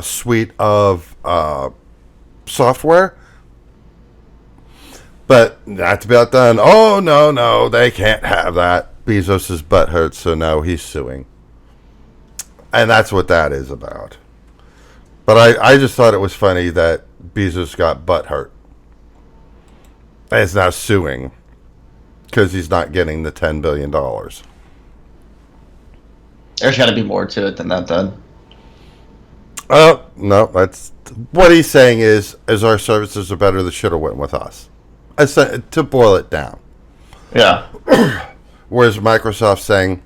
suite of software. But not to be outdone. Oh, no, they can't have that. Bezos' butt hurts, so now he's suing. And that's what that is about. But I just thought it was funny that Bezos got butt hurt. And is now suing because he's not getting the $10 billion. There's got to be more to it than that, then. Oh, no, that's what he's saying is our services are better, they should have went with us. To boil it down. Yeah. Whereas Microsoft's saying,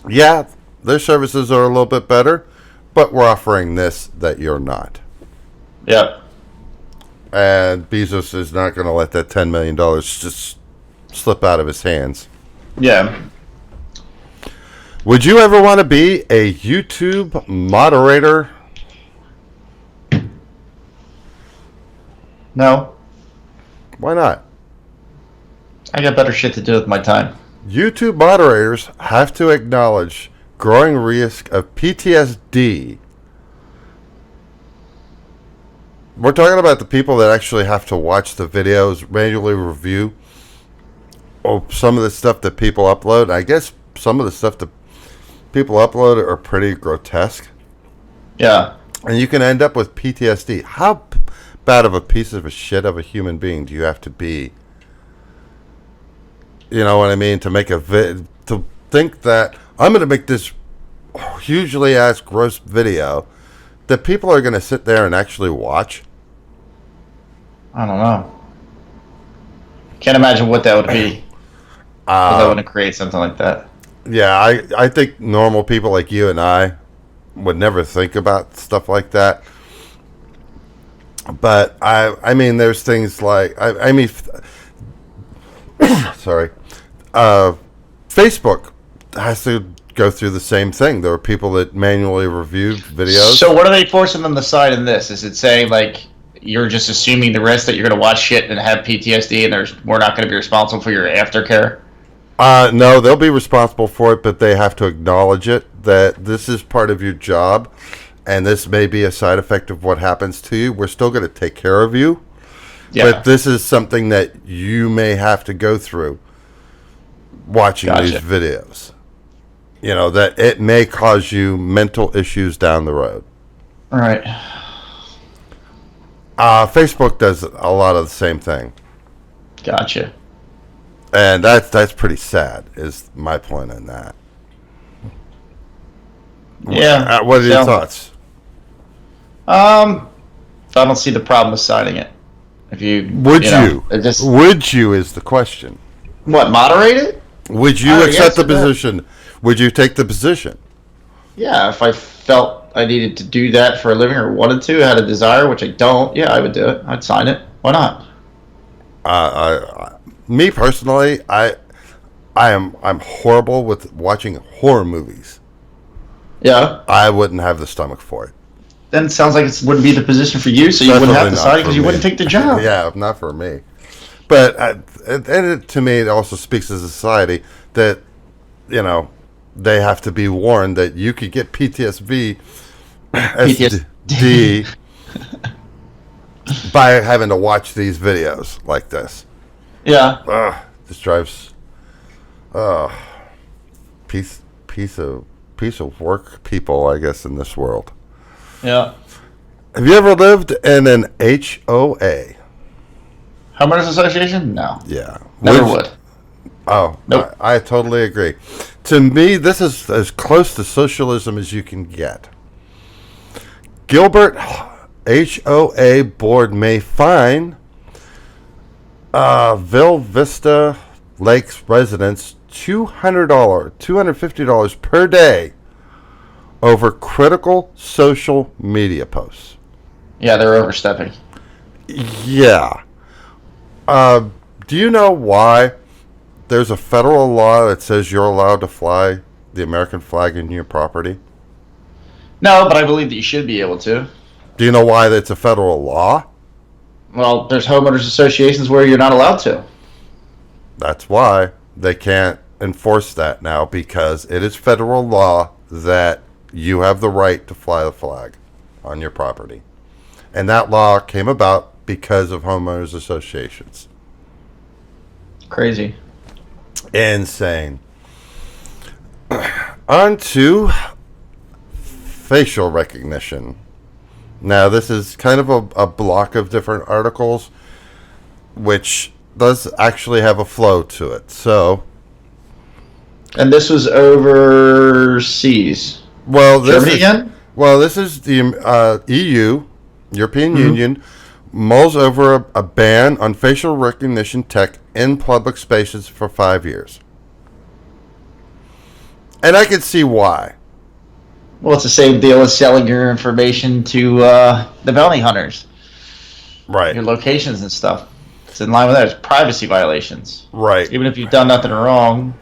yeah, their services are a little bit better, but we're offering this that you're not. Yep. And Bezos is not going to let that $10 million just slip out of his hands. Yeah. Would you ever want to be a YouTube moderator? No. Why not? I got better shit to do with my time. YouTube moderators have to acknowledge growing risk of PTSD. We're talking about the people that actually have to watch the videos, manually review some of the stuff that people upload. I guess some of the stuff that people upload are pretty grotesque. Yeah. And you can end up with PTSD. How bad of a piece of a shit of a human being do you have to be? You know what I mean? To make to think that I'm going to make this hugely ass gross video that people are going to sit there and actually watch. I don't know. Can't imagine what that would be. That wouldn't create something like that. Yeah, I think normal people like you and I would never think about stuff like that. But I mean, there's things like I mean, sorry, Facebook has to go through the same thing. There are people that manually reviewed videos. So what are they forcing them to sign in this? Is it saying like you're just assuming the risk that you're going to watch shit and have PTSD, and we're not going to be responsible for your aftercare? No, they'll be responsible for it, but they have to acknowledge it that this is part of your job, and this may be a side effect of what happens to you. We're still going to take care of you, but this is something that you may have to go through watching these videos. You know, that it may cause you mental issues down the road. All right. Facebook does a lot of the same thing. Gotcha. And that's pretty sad, is my point on that. Yeah. What are your thoughts? I don't see the problem with signing it. If you would would you is the question. What, moderate it? Would you accept the position? Would you take the position? Yeah, if I felt I needed to do that for a living or wanted to, had a desire, which I don't, yeah, I would do it. I'd sign it. Why not? Me personally, I'm horrible with watching horror movies. Yeah. I wouldn't have the stomach for it. Then it sounds like it wouldn't be the position for you, so you wouldn't have to sign it because you wouldn't take the job. Yeah, not for me. But to me, it also speaks to society that, you know, they have to be warned that you could get PTSD by having to watch these videos like this. Yeah. This drives piece of work people, I guess, in this world. Yeah. Have you ever lived in an HOA? Homeowners Association? No. Yeah. Never would. Oh, nope. I totally agree. To me, this is as close to socialism as you can get. Gilbert HOA board may fine Ville Vista Lakes residents $250 per day over critical social media posts. Yeah, they're overstepping. Yeah. Do you know why there's a federal law that says you're allowed to fly the American flag in your property? No, but I believe that you should be able to. Do you know why that's a federal law? Well, there's homeowners associations where you're not allowed to. That's why they can't enforce that now, because it is federal law that you have the right to fly the flag on your property. And that law came about because of homeowners associations. Crazy. Insane. On to facial recognition. Now, this is kind of a block of different articles, which does actually have a flow to it. So, and this was overseas. Well, Germany again? Well, this is the EU, European Union, mulls over a ban on facial recognition tech in public spaces for 5 years. And I can see why. Well, it's the same deal as selling your information to the bounty hunters. Right. Your locations and stuff. It's in line with that. It's privacy violations. Right. Even if you've done nothing wrong,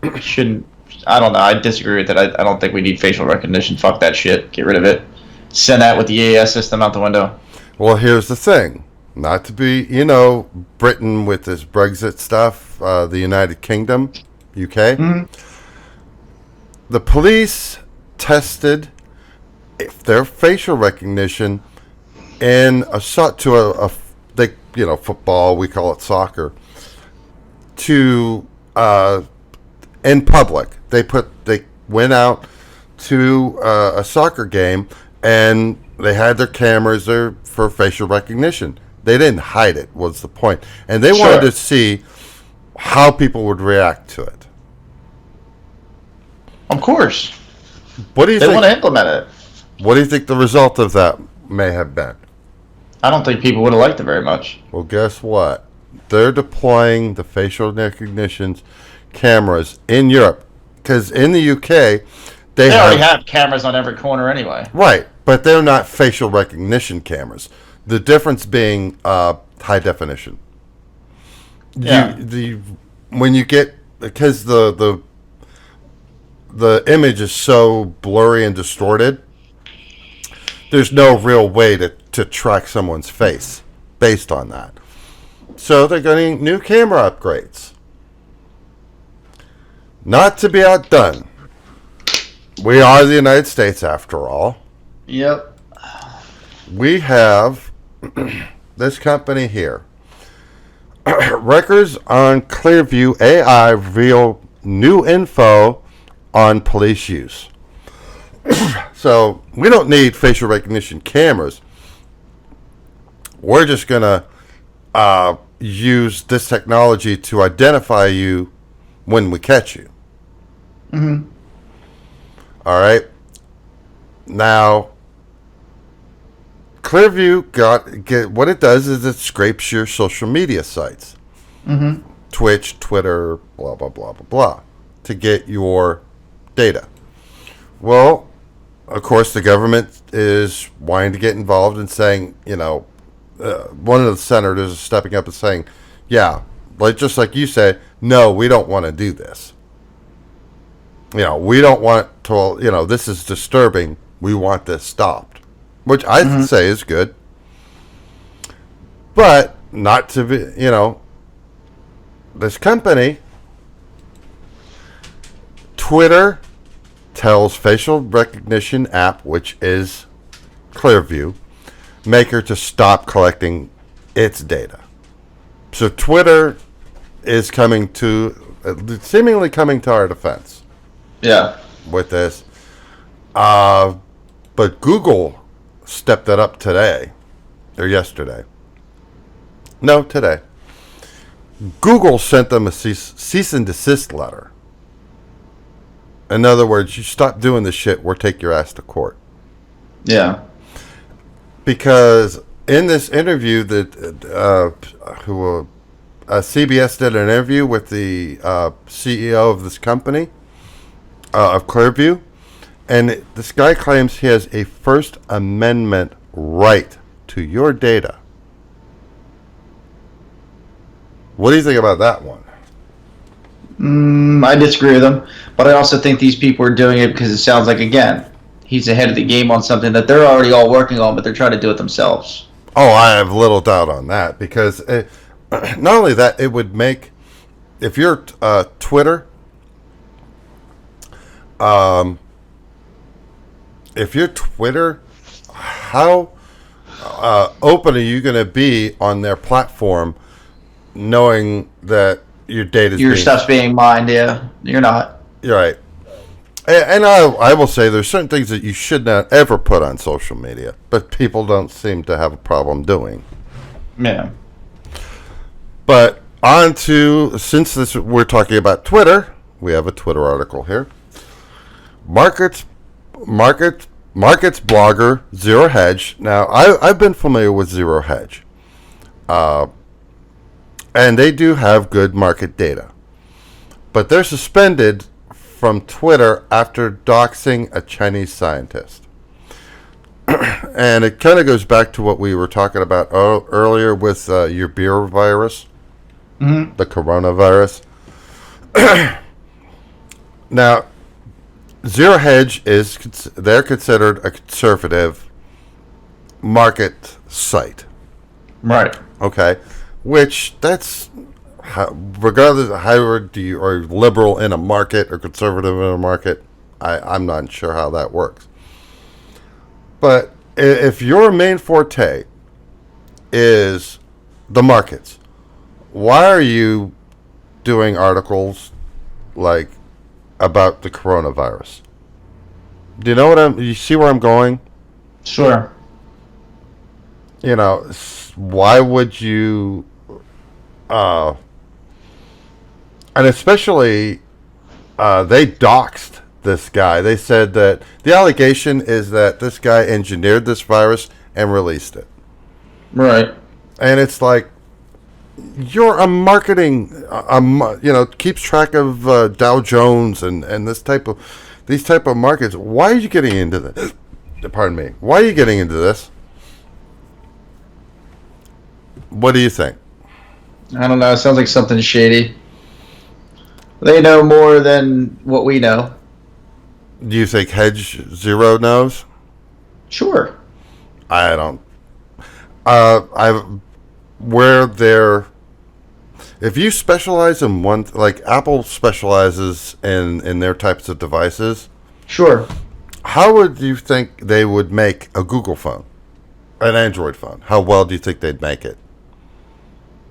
you shouldn't. I don't know. I disagree with that. I don't think we need facial recognition. Fuck that shit. Get rid of it. Send that with the EAS system out the window. Well, here's the thing. Not to be, Britain with this Brexit stuff, the United Kingdom, UK. Mm-hmm. The police tested if their facial recognition in football, we call it soccer, to in public. They went out to a soccer game and they had their cameras there for facial recognition. They didn't hide it, was the point. And they wanted to see how people would react to it. Of course. What do you think? They want to implement it. What do you think the result of that may have been? I don't think people would have liked it very much. Well, guess what? They're deploying the facial recognition cameras in Europe because in the UK, they already have cameras on every corner anyway. Right, but they're not facial recognition cameras. The difference being high definition. Yeah. When you get, because the image is so blurry and distorted, there's no real way to track someone's face based on that. So they're getting new camera upgrades. Not to be outdone. We are the United States after all. Yep. We have this company here. Records on Clearview AI reveal new info on police use. So we don't need facial recognition cameras. We're just going to use this technology to identify you when we catch you. Mm-hmm. All right. Now, Clearview what it does is it scrapes your social media sites. Mm-hmm. Twitch, Twitter, blah, blah, blah, blah, blah, to get your data. Well, of course, the government is wanting to get involved and saying, one of the senators is stepping up and saying, yeah, just like you said, no, we don't want to do this. We don't want to, this is disturbing. We want this stopped, which I say is good. But not to be, this company, Twitter, tells facial recognition app, which is Clearview, maker to stop collecting its data. So Twitter is seemingly coming to our defense. Yeah. With this. But Google stepped it up today. Or yesterday. No, today. Google sent them a cease and desist letter. In other words, you stop doing this shit, we'll take your ass to court. Yeah. Because in this interview that CBS did an interview with the CEO of this company, of Clearview, and this guy claims he has a First Amendment right to your data. What do you think about that one? I disagree with him, but I also think these people are doing it because it sounds like, again, he's ahead of the game on something that they're already all working on, but they're trying to do it themselves. Oh, I have little doubt on that, because not only that, it would make, if you're Twitter, how open are you going to be on their platform, knowing that your stuff's being mined? Yeah, you're not. You're right. And I will say there's certain things that you should not ever put on social media, but people don't seem to have a problem doing. Yeah. But on to, since we're talking about Twitter, we have a Twitter article here. Markets blogger Zero Hedge. Now, I've been familiar with Zero Hedge. And they do have good market data. But they're suspended from Twitter after doxing a Chinese scientist. And it kind of goes back to what we were talking about earlier with your beer virus, the coronavirus. Now, Zero Hedge they're considered a conservative market site. Right. Okay. Which, that's, regardless of how are liberal in a market or conservative in a market, I'm not sure how that works. But if your main forte is the markets, why are you doing articles like about the coronavirus? Do you know you see where I'm going? Sure. Why would you, and especially, they doxed this guy. They said that the allegation is that this guy engineered this virus and released it. Right. And it's like, you're a marketing, keeps track of Dow Jones and these type of markets. Why are you getting into this? Pardon me. Why are you getting into this? What do you think? I don't know. It sounds like something shady. They know more than what we know. Do you think Hedge Zero knows? Sure. I don't. If you specialize in one, like Apple specializes in their types of devices. Sure. How would you think they would make a Google phone, an Android phone? How well do you think they'd make it?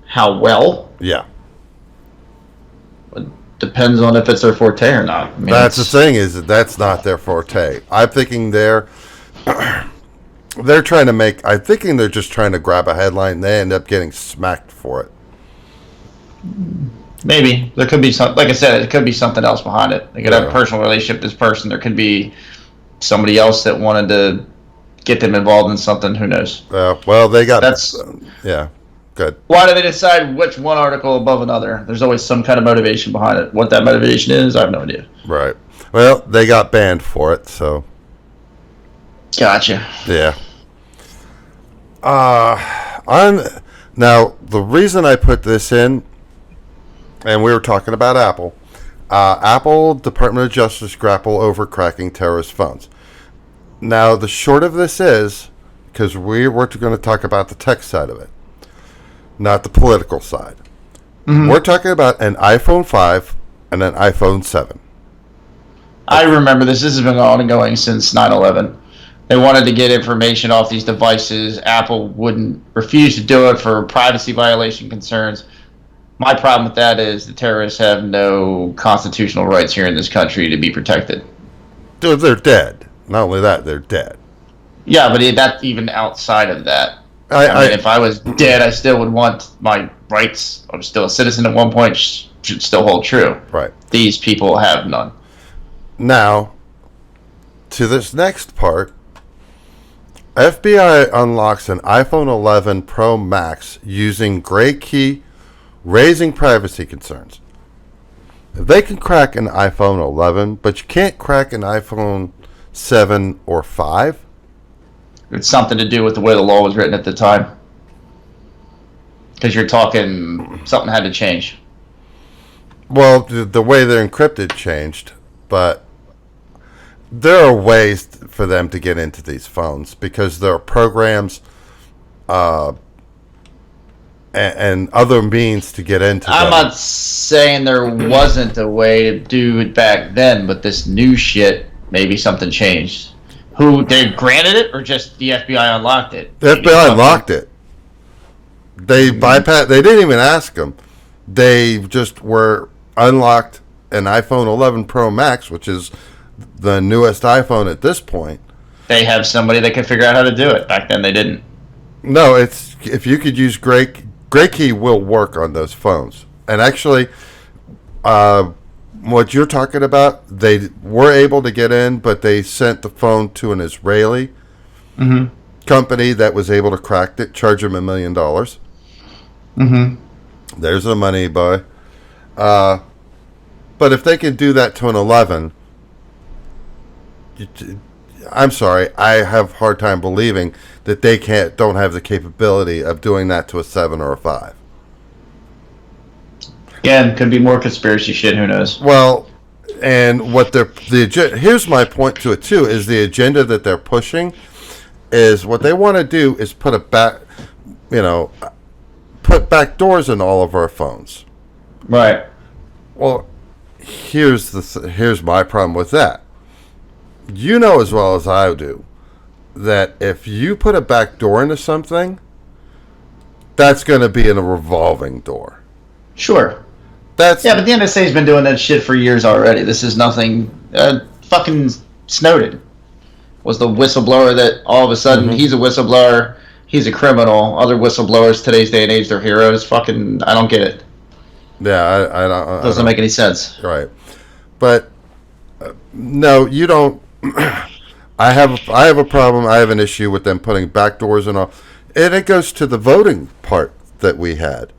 How well? Yeah. It depends on if it's their forte or not. I mean, That's the thing, is that's not their forte. I'm thinking they're trying to make. I'm thinking they're just trying to grab a headline. And they end up getting smacked for it. Maybe there could be some. Like I said, it could be something else behind it. They could have a personal relationship with this person. There could be somebody else that wanted to get them involved in something. Who knows? Well, they got. That's yeah. Good. Why do they decide which one article above another? There's always some kind of motivation behind it. What that motivation is, I have no idea. Right. Well, they got banned for it, so. Gotcha. Yeah. Now the reason I put this in, and we were talking about Apple. Apple Department of Justice grapple over cracking terrorist phones. Now the short of this is, because we're going to talk about the tech side of it, not the political side. Mm-hmm. We're talking about an iPhone 5 and an iPhone 7. I remember this. This has been ongoing since 9/11. They wanted to get information off these devices. Apple wouldn't refuse to do it for privacy violation concerns. My problem with that is the terrorists have no constitutional rights here in this country to be protected. Dude, they're dead. Not only that, they're dead. Yeah, but that's even outside of that. I mean, if I was dead, I still would want my rights. I was still a citizen at one point. Should still hold true. Right. These people have none. Now, to this next part, FBI unlocks an iPhone 11 Pro Max using Gray Key, raising privacy concerns. If they can crack an iPhone 11, but you can't crack an iPhone 7 or 5, it's something to do with the way the law was written at the time. Because you're talking something had to change. Well, the way they're encrypted changed, but there are ways for them to get into these phones because there are programs and other means to get into them. I'm not saying there wasn't a way to do it back then, but this new shit, maybe something changed. Who, they granted it, or just the FBI unlocked it? The FBI unlocked it. They bypassed. They didn't even ask them. They just were unlocked an iPhone 11 Pro Max, which is the newest iPhone at this point. They have somebody that can figure out how to do it. Back then, they didn't. No, it's if you could use Gray Key will work on those phones. And actually, what you're talking about, they were able to get in, but they sent the phone to an Israeli company that was able to crack it, charge them $1 million. There's the money, boy. But if they can do that to an 11, I'm sorry, I have a hard time believing that they don't have the capability of doing that to a 7 or a 5. Again, could be more conspiracy shit. Who knows? Well, and what here's my point to it too is the agenda that they're pushing is what they want to do is put back doors in all of our phones. Right. Well, here's my problem with that. You know as well as I do that if you put a back door into something, that's going to be in a revolving door. Sure. But the NSA's been doing that shit for years already. This is nothing. Fucking Snowden was the whistleblower that all of a sudden he's a whistleblower, he's a criminal. Other whistleblowers today's day and age, they're heroes. Fucking, I don't get it. Yeah, I don't. Doesn't make any sense. Right, but no, you don't. I have a problem. I have an issue with them putting back doors and all, and it goes to the voting part that we had.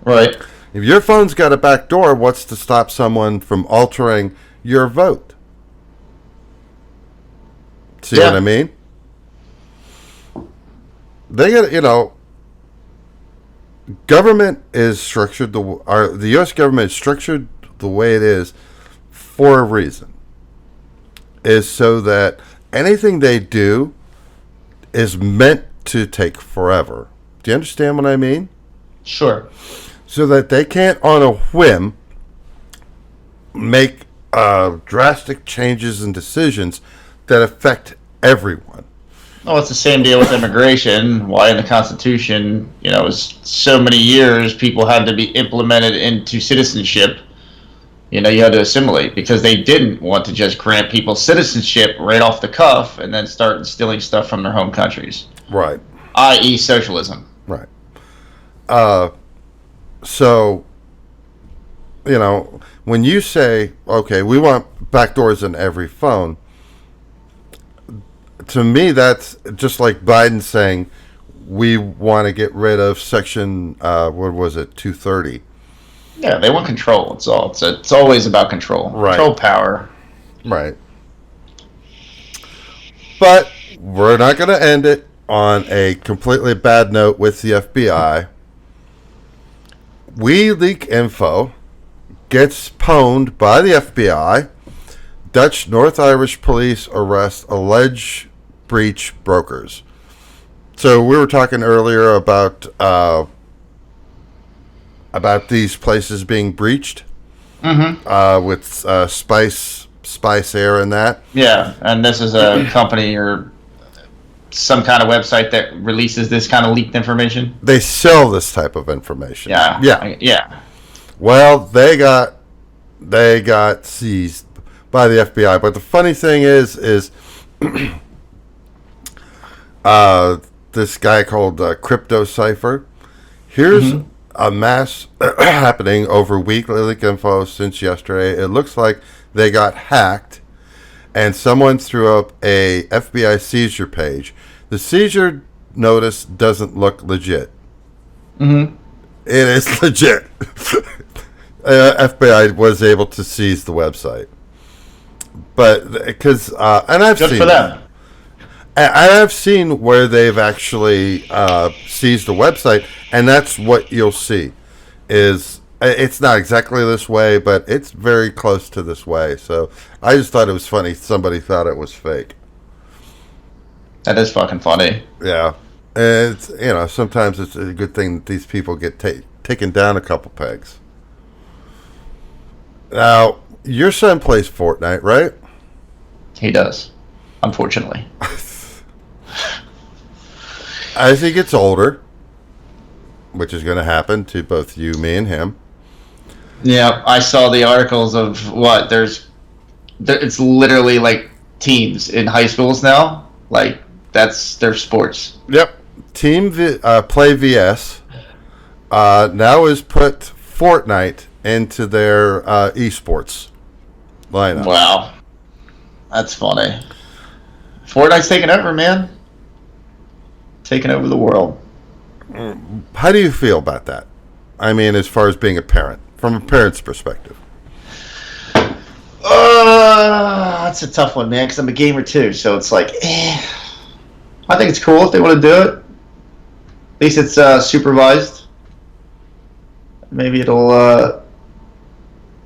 Right. If your phone's got a back door, what's to stop someone from altering your vote? See what I mean? They got, government is structured, the U.S. government is structured the way it is for a reason. Is so that anything they do is meant to take forever. Do you understand what I mean? Sure. So that they can't, on a whim, make drastic changes and decisions that affect everyone. Well, it's the same deal with immigration. Why in the Constitution, it was so many years people had to be implemented into citizenship. You had to assimilate because they didn't want to just grant people citizenship right off the cuff and then start instilling stuff from their home countries. Right. I.e. socialism. Right. So, when you say, okay, we want backdoors in every phone, to me, that's just like Biden saying we want to get rid of Section, 230. Yeah, they want control. It's always about control. Right. Control power. Right. But we're not going to end it on a completely bad note with the FBI. We leak info, gets pwned by the FBI. Dutch North Irish police arrest alleged breach brokers. So we were talking earlier about these places being breached. Mm-hmm. With Spice Air and that. Yeah, and this is a company or some kind of website that releases this kind of leaked information. They sell this type of information. Yeah. Well, they got seized by the FBI. But the funny thing is this guy called Crypto Cipher. Here's a mass happening over weekly leak info since yesterday. It looks like they got hacked, and someone threw up a FBI seizure page. The seizure notice doesn't look legit. Mm-hmm. It is legit. FBI was able to seize the website, but because and I've Good seen for them. I've seen where they've actually seized the website, and that's what you'll see. Is it's not exactly this way, but it's very close to this way. So I just thought it was funny. Somebody thought it was fake. That is fucking funny. Yeah, it's sometimes it's a good thing that these people get taken down a couple pegs. Now, your son plays Fortnite, right? He does, unfortunately. As he gets older, which is going to happen to both you, me, and him. Yeah, I saw the articles of what it's literally like teams in high schools now. Like that's their sports. Yep. Team Play VS now has put Fortnite into their esports lineup. Wow, that's funny. Fortnite's taking over, man. Taking over the world. How do you feel about that? I mean, as far as being a parent, from a parent's perspective. That's a tough one, man, because I'm a gamer too, so it's like, I think it's cool if they want to do it. At least it's supervised. Maybe it'll,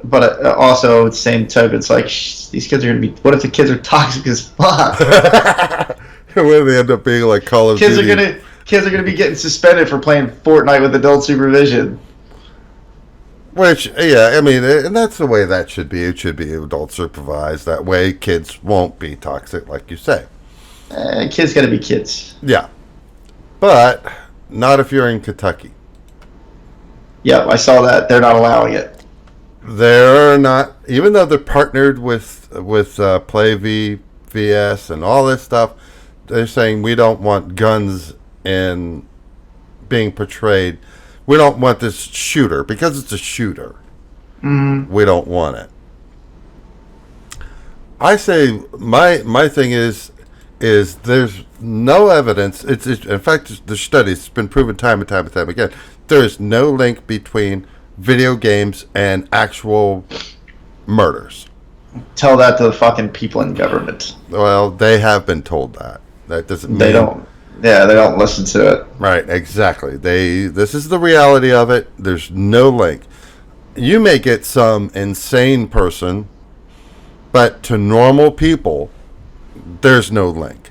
but also at the same token, it's like, these kids are going to be, what if the kids are toxic as fuck? What if they end up being like Call of Duty? Kids are gonna be getting suspended for playing Fortnite with adult supervision. Which, yeah, I mean, and that's the way that should be. It should be adult supervised. That way, kids won't be toxic, like you say. Kids gotta be kids. Yeah, but not if you're in Kentucky. Yep, I saw that. They're not allowing it. They're not, even though they're partnered with Play VS and all this stuff. They're saying we don't want guns in being portrayed. We don't want this shooter because it's a shooter. Mm-hmm. We don't want it. I say my thing is is there's no evidence. In fact, the studies, it's been proven time and time and time again. There is no link between video games and actual murders. Tell that to the fucking people in government. Well, they have been told that. That doesn't mean they don't. Yeah, they don't listen to it. Right, exactly. This is the reality of it. There's no link. You may get some insane person, but to normal people, there's no link.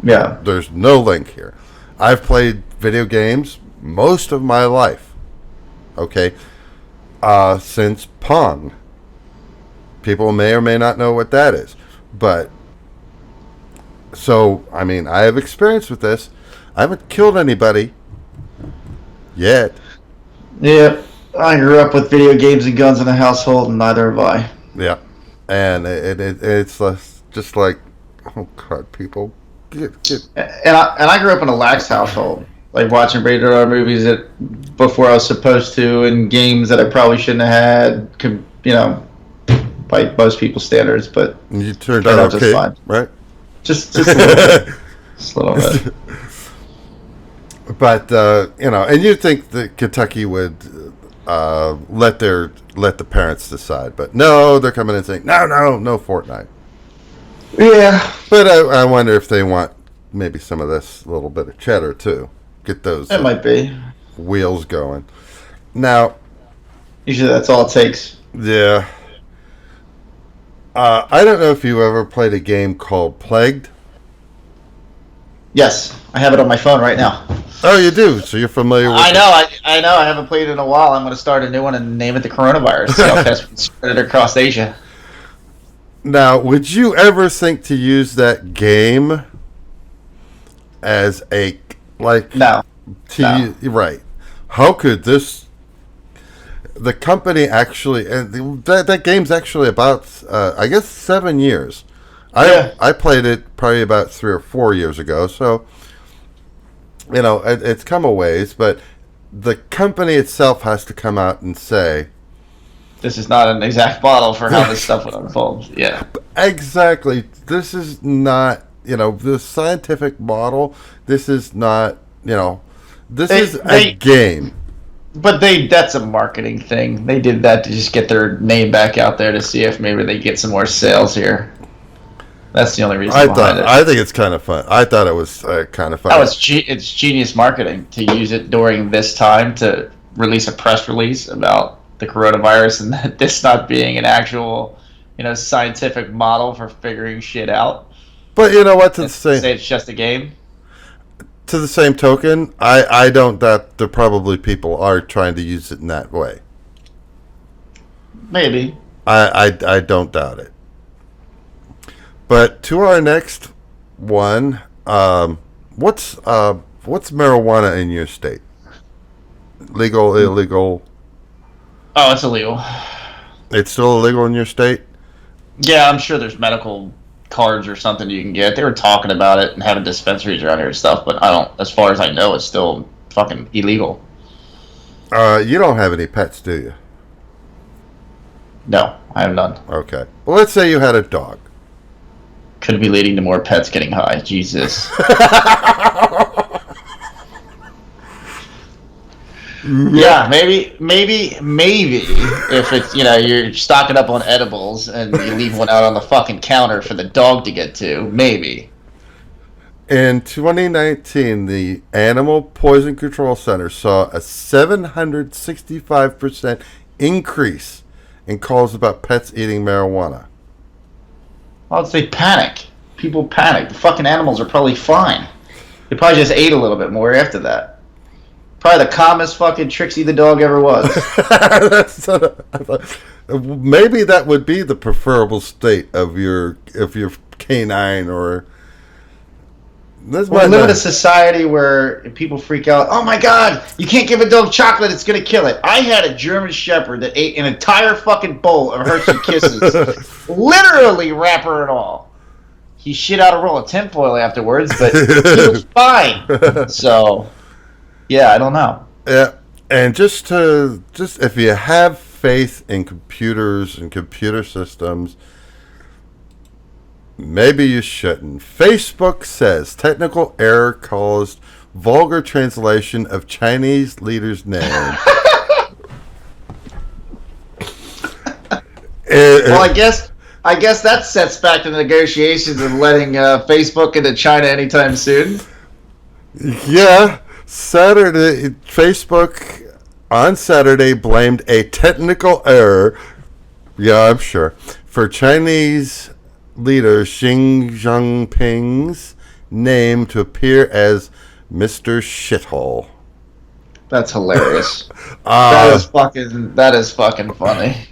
Yeah. There's no link here. I've played video games most of my life. Okay? Since Pong. People may or may not know what that is. But, so, I mean, I have experience with this. I haven't killed anybody yet. Yeah. I grew up with video games and guns in the household, and neither have I. Yeah. And it's just like, oh, God, people. Get. And I grew up in a lax household, like watching rated R movies before I was supposed to, and games that I probably shouldn't have had, by most people's standards. But You turned out okay, just fine. Right? Just a little bit. Just a little bit. But and you'd think that Kentucky would let the parents decide, but no, they're coming in saying no Fortnite. Yeah, but I wonder if they want maybe some of this little bit of cheddar too. Get those. It might be wheels going. Now, usually that's all it takes. Yeah. I don't know if you ever played a game called Plagued. Yes, I have it on my phone right now. Oh, you do? So you're familiar with I know. I haven't played it in a while. I'm going to start a new one and name it the coronavirus. See how fast we can spread it across Asia. Now, would you ever think to use that game as a, like... No. Right. How could this... The company actually... And that game's actually about, I guess, 7 years. I played it probably about 3 or 4 years ago, so... it's come a ways, but the company itself has to come out and say... This is not an exact model for how this stuff would unfold. Yeah. Exactly. This is not, the scientific model. This is not, this is a game. But that's a marketing thing. They did that to just get their name back out there to see if maybe they get some more sales here. That's the only reason behind it. I think it's kind of fun. I thought it was kind of fun. Oh, it's genius marketing to use it during this time to release a press release about the coronavirus and that this not being an actual, scientific model for figuring shit out. But you know what? Say it's just a game. To the same token, I don't doubt there probably people are trying to use it in that way. Maybe. I don't doubt it. But to our next one, what's marijuana in your state? Legal, illegal? Oh, it's illegal. It's still illegal in your state? Yeah, I'm sure there's medical cards or something you can get. They were talking about it and having dispensaries around here and stuff, but as far as I know, it's still fucking illegal. You don't have any pets, do you? No, I have none. Okay. Well, let's say you had a dog. Could be leading to more pets getting high. Jesus. Yeah, maybe if it's, you're stocking up on edibles and you leave one out on the fucking counter for the dog to get to, maybe. In 2019, the Animal Poison Control Center saw a 765% increase in calls about pets eating marijuana. I'd say panic. People panic. The fucking animals are probably fine. They probably just ate a little bit more after that. Probably the calmest fucking Trixie the dog ever was. Maybe that would be the preferable state of your canine, or we live in a society where people freak out. Oh my God, you can't give a dog chocolate; it's gonna kill it. I had a German Shepherd that ate an entire fucking bowl of Hershey Kisses, literally wrapper and all. He shit out a roll of tinfoil afterwards, but he was fine. So. Yeah, I don't know. Yeah, and just if you have faith in computers and computer systems, maybe you shouldn't. Facebook says technical error caused vulgar translation of Chinese leader's name. Well, I guess that sets back the negotiations of letting Facebook into China anytime soon. Yeah, Facebook on Saturday blamed a technical error. Yeah, I'm sure, for Chinese leader Xi Jinping's name to appear as Mr. Shithole. That's hilarious. That is fucking funny.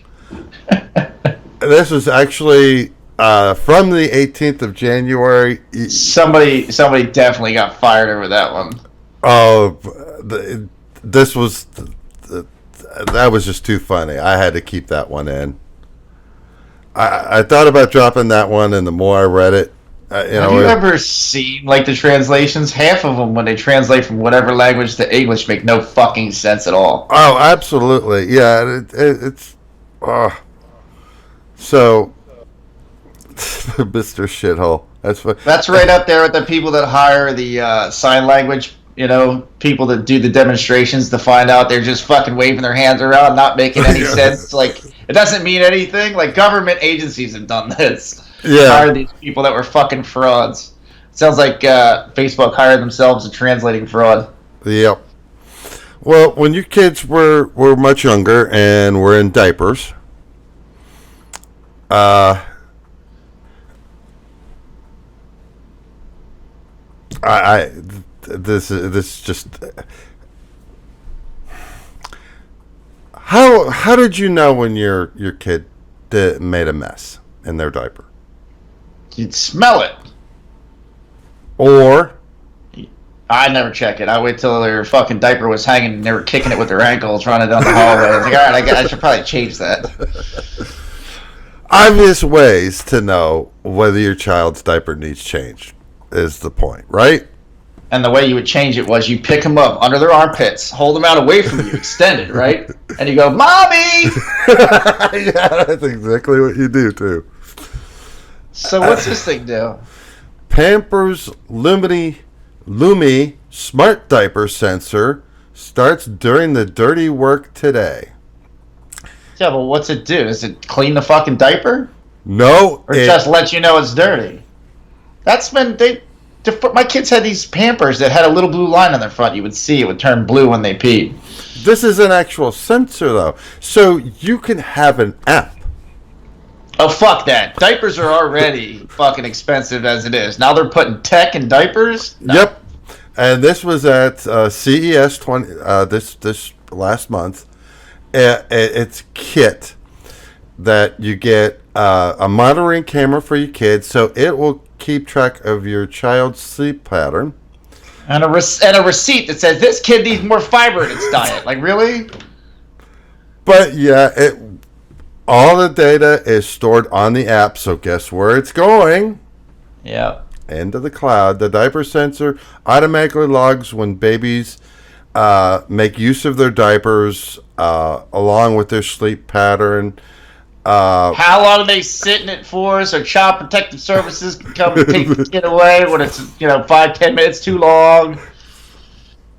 This was actually from the 18th of January. Somebody definitely got fired over that one. Oh, that was just too funny. I had to keep that one in. I thought about dropping that one, and the more I read it, have you ever seen like the translations? Half of them, when they translate from whatever language to English, make no fucking sense at all. Oh, absolutely, yeah. It's so Mr. Shithole. That's right up there with the people that hire the sign language. People that do the demonstrations to find out they're just fucking waving their hands around, not making any sense. Like, it doesn't mean anything. Like, government agencies have done this. Yeah. Hired these people that were fucking frauds. Sounds like Facebook hired themselves a translating fraud. Yep. Well, when your kids were much younger and were in diapers, this just how did you know when your kid made a mess in their diaper? You'd smell it. Or I never check it. I wait till their fucking diaper was hanging and they were kicking it with their ankles running down the hallway. I was like, all right, I should probably change that. Obvious ways to know whether your child's diaper needs changed is the point, right? And the way you would change it was you pick them up under their armpits, hold them out away from you, extended, right? And you go, "Mommy!" Yeah, that's exactly what you do, too. So what's this thing do? Pampers Lumi smart diaper sensor starts during the dirty work today. Yeah, but what's it do? Does it clean the fucking diaper? No. Or just let you know it's dirty? That's been... My kids had these Pampers that had a little blue line on their front. You would see it would turn blue when they peed. This is an actual sensor, though. So you can have an app. Oh, fuck that. Diapers are already fucking expensive as it is. Now they're putting tech in diapers? No. Yep. And this was at CES this last month. It's kit that you get a monitoring camera for your kids, so it will keep track of your child's sleep pattern. And a receipt that says this kid needs more fiber in its diet. Like, really? But yeah, all the data is stored on the app, so guess where it's going? Yeah. Into the cloud. The diaper sensor automatically logs when babies make use of their diapers along with their sleep pattern. How long are they sitting it for so Child Protective Services can come and take the kid away when it's 5-10 minutes too long?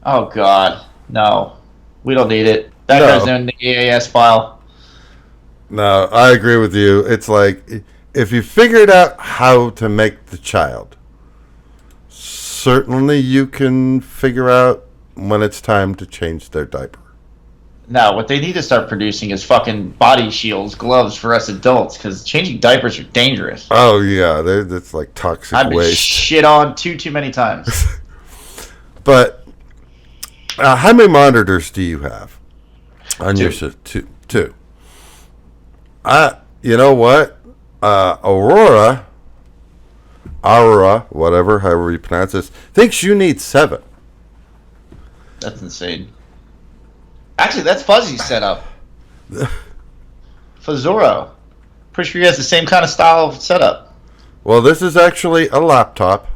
Oh God, no, we don't need it. That goes in the EAS file. No, I agree with you. It's like if you figured out how to make the child, certainly you can figure out when it's time to change their diaper. No, what they need to start producing is fucking body shields, gloves for us adults, because changing diapers are dangerous. Oh yeah, that's like toxic I've been waste. Shit on too many times. But how many monitors do you have on your system? Two. You know what? Aurora, whatever, however you pronounce this, thinks you need 7. That's insane. Actually, that's Fuzzy's setup. Fazoro. Pretty sure he has the same kind of style of setup. Well, this is actually a laptop.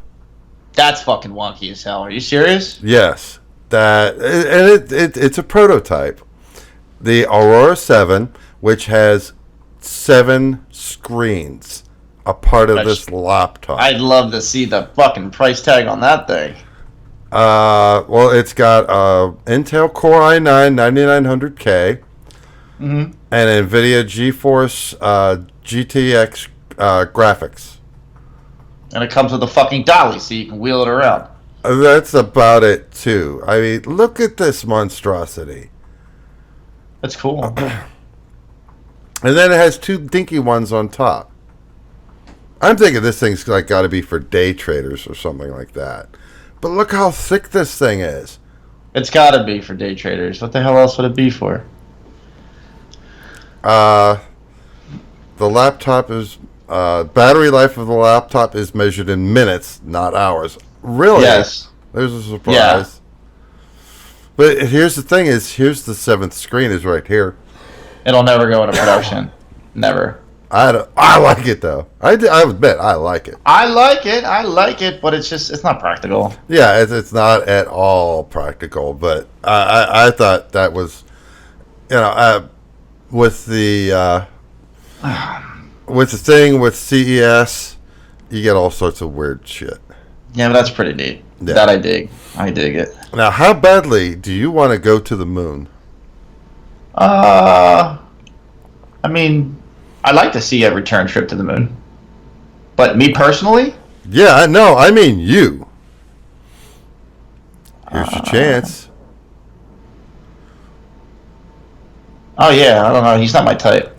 That's fucking wonky as hell. Are you serious? Yes. It's a prototype. The Aurora 7, which has 7 screens a part of this laptop. I'd love to see the fucking price tag on that thing. Well, it's got Intel Core i9 9900K and NVIDIA GeForce GTX graphics. And it comes with a fucking dolly so you can wheel it around. That's about it, too. I mean, look at this monstrosity. That's cool. And then it has two dinky ones on top. I'm thinking this thing's like got to be for day traders or something like that. But look how thick this thing is. It's got to be for day traders. What the hell else would it be for? The laptop is... battery life of the laptop is measured in minutes, not hours. Really? Yes. There's a surprise. Yeah. But here's the thing here's the seventh screen is right here. It'll never go into production. Never. I like it, though. I would admit I like it. I like it, but it's not practical. Yeah, it's not at all practical, but I thought that was, with the thing with CES, you get all sorts of weird shit. Yeah, but that's pretty neat. Yeah. That I dig. I dig it. Now, how badly do you want to go to the moon? I mean, I'd like to see a return trip to the moon. But me personally? Yeah, no, I mean you. Here's your chance. Oh, yeah, I don't know. He's not my type.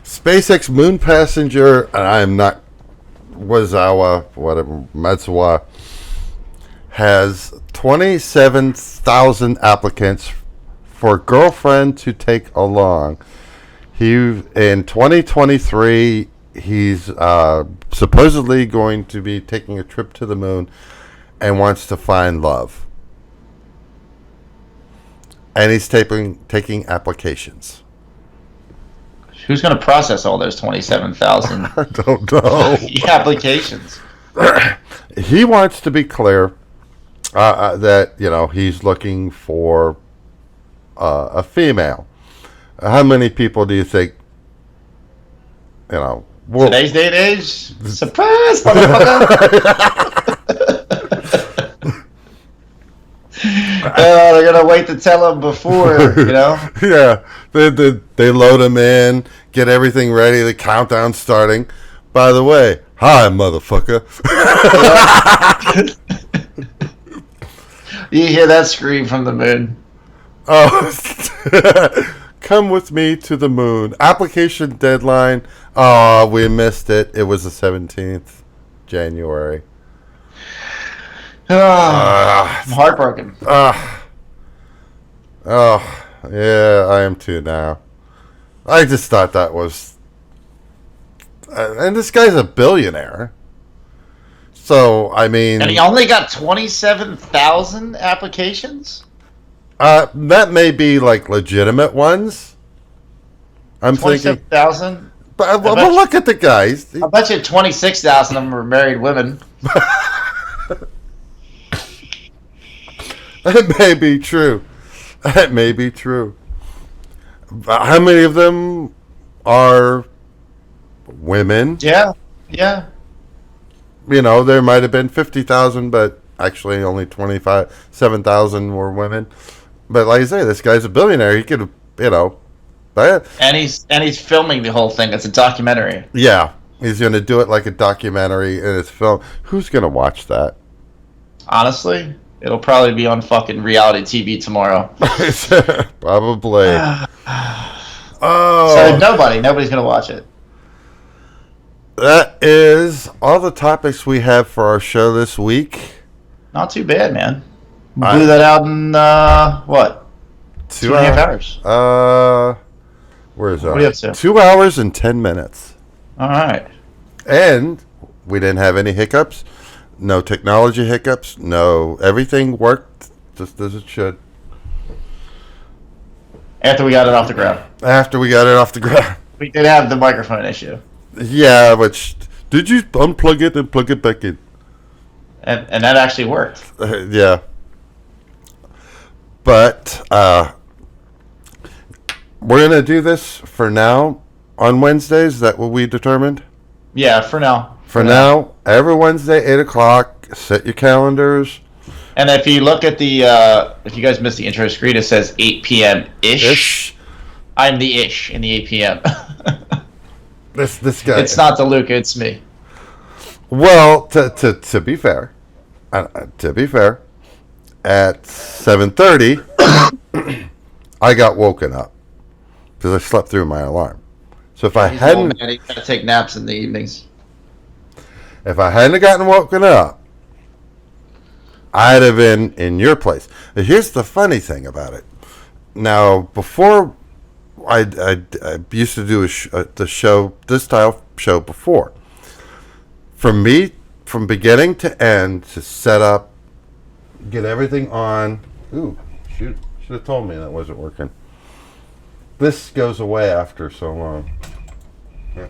SpaceX moon passenger, and I'm not Matsuwa, has 27,000 applicants for a girlfriend to take along. In 2023, he's supposedly going to be taking a trip to the moon and wants to find love. And he's taking applications. Who's going to process all those 27,000 I don't know. applications? He wants to be clear that, he's looking for a female. How many people do you think, Today's day and age? Surprise, motherfucker! They're going to wait to tell them before, Yeah, they load them in, get everything ready, the countdown starting. By the way, hi, motherfucker. You hear that scream from the moon. Oh, come with me to the moon. Application deadline. Oh, we missed it. It was the 17th, January. I'm heartbroken. Yeah, I am too now. I just thought that was... and this guy's a billionaire. So, I mean... And he only got 27,000 applications? That may be, legitimate ones. I'm thinking... 27,000? But look at the guys. I bet you 26,000 of them are married women. That may be true. That may be true. How many of them are women? Yeah. There might have been 50,000, but actually only 7,000 were women. But like I say, this guy's a billionaire. He could, And he's filming the whole thing. It's a documentary. Yeah, he's going to do it like a documentary, and it's film. Who's going to watch that? Honestly, it'll probably be on fucking reality TV tomorrow. Probably. So nobody's going to watch it. That is all the topics we have for our show this week. Not too bad, man. Blew that out in, what? 2.5 hours. Where is that? What are you up to? 2 hours and 10 minutes. All right. And we didn't have any hiccups. No technology hiccups. No, everything worked just as it should. After we got it off the ground. We did have the microphone issue. Yeah, which... Did you unplug it and plug it back in? And that actually worked. Yeah. But we're going to do this for now on Wednesdays. Is that what we determined? Yeah, for now. For now, every Wednesday, 8 o'clock, set your calendars. And if you look at the, if you guys missed the intro screen, it says 8 p.m.-ish. Ish. I'm the ish in the 8 p.m. This guy. It's not DeLuca, it's me. Well, to be fair, at 7:30, I got woken up because I slept through my alarm. So if I hadn't, You gotta take naps in the evenings. if I hadn't gotten woken up, I'd have been in your place. But here's the funny thing about it. Now, before I used to do this style show before. For me, from beginning to end, to set up, get everything on. Ooh, shoot! Should have told me that wasn't working. This goes away after so long. Yeah.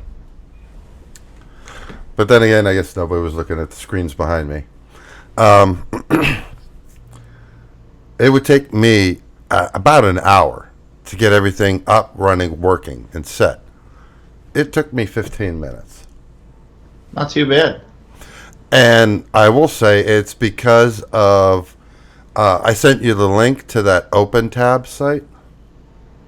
But then again, I guess nobody was looking at the screens behind me. It would take me about an hour to get everything up, running, working, and set. It took me 15 minutes. Not too bad. And I will say it's because of I sent you the link to that OpenTab site.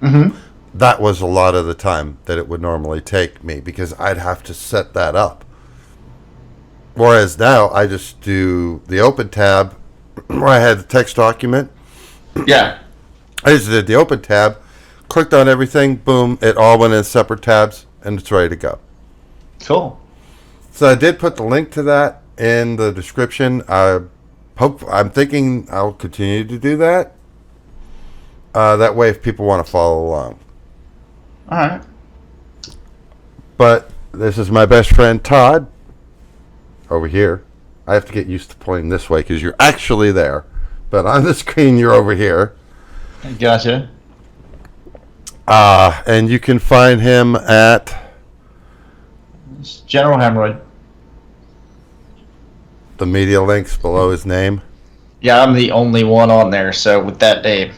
Mm-hmm. That was a lot of the time that it would normally take me because I'd have to set that up. Whereas now I just do the OpenTab where I had the text document. Yeah. I just did the OpenTab, clicked on everything, boom, it all went in separate tabs, and it's ready to go. Cool. So I did put the link to that in the description. I'm thinking I'll continue to do that. That way, if people want to follow along. All right. But this is my best friend Todd over here. I have to get used to pointing this way because you're actually there, but on the screen you're over here. Gotcha. And you can find him at It's GeneralHemmroid. the media links below his name. Yeah, I'm the only one on there, so with that name.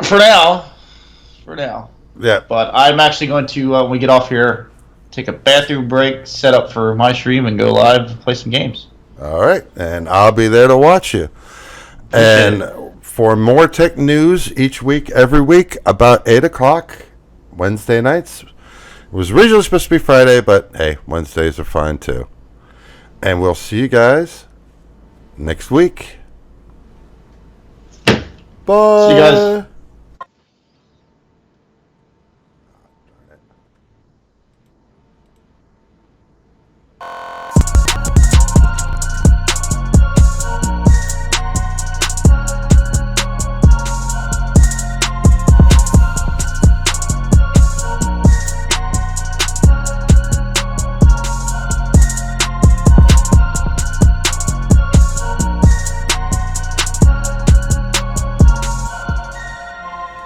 For now. Yeah. But I'm actually going to, when we get off here, take a bathroom break, set up for my stream, and go live and play some games. All right, and I'll be there to watch you. And for more tech news each week, every week, about 8 o'clock, Wednesday nights. It was originally supposed to be Friday, but hey, Wednesdays are fine too. And we'll see you guys next week. Bye. See you guys.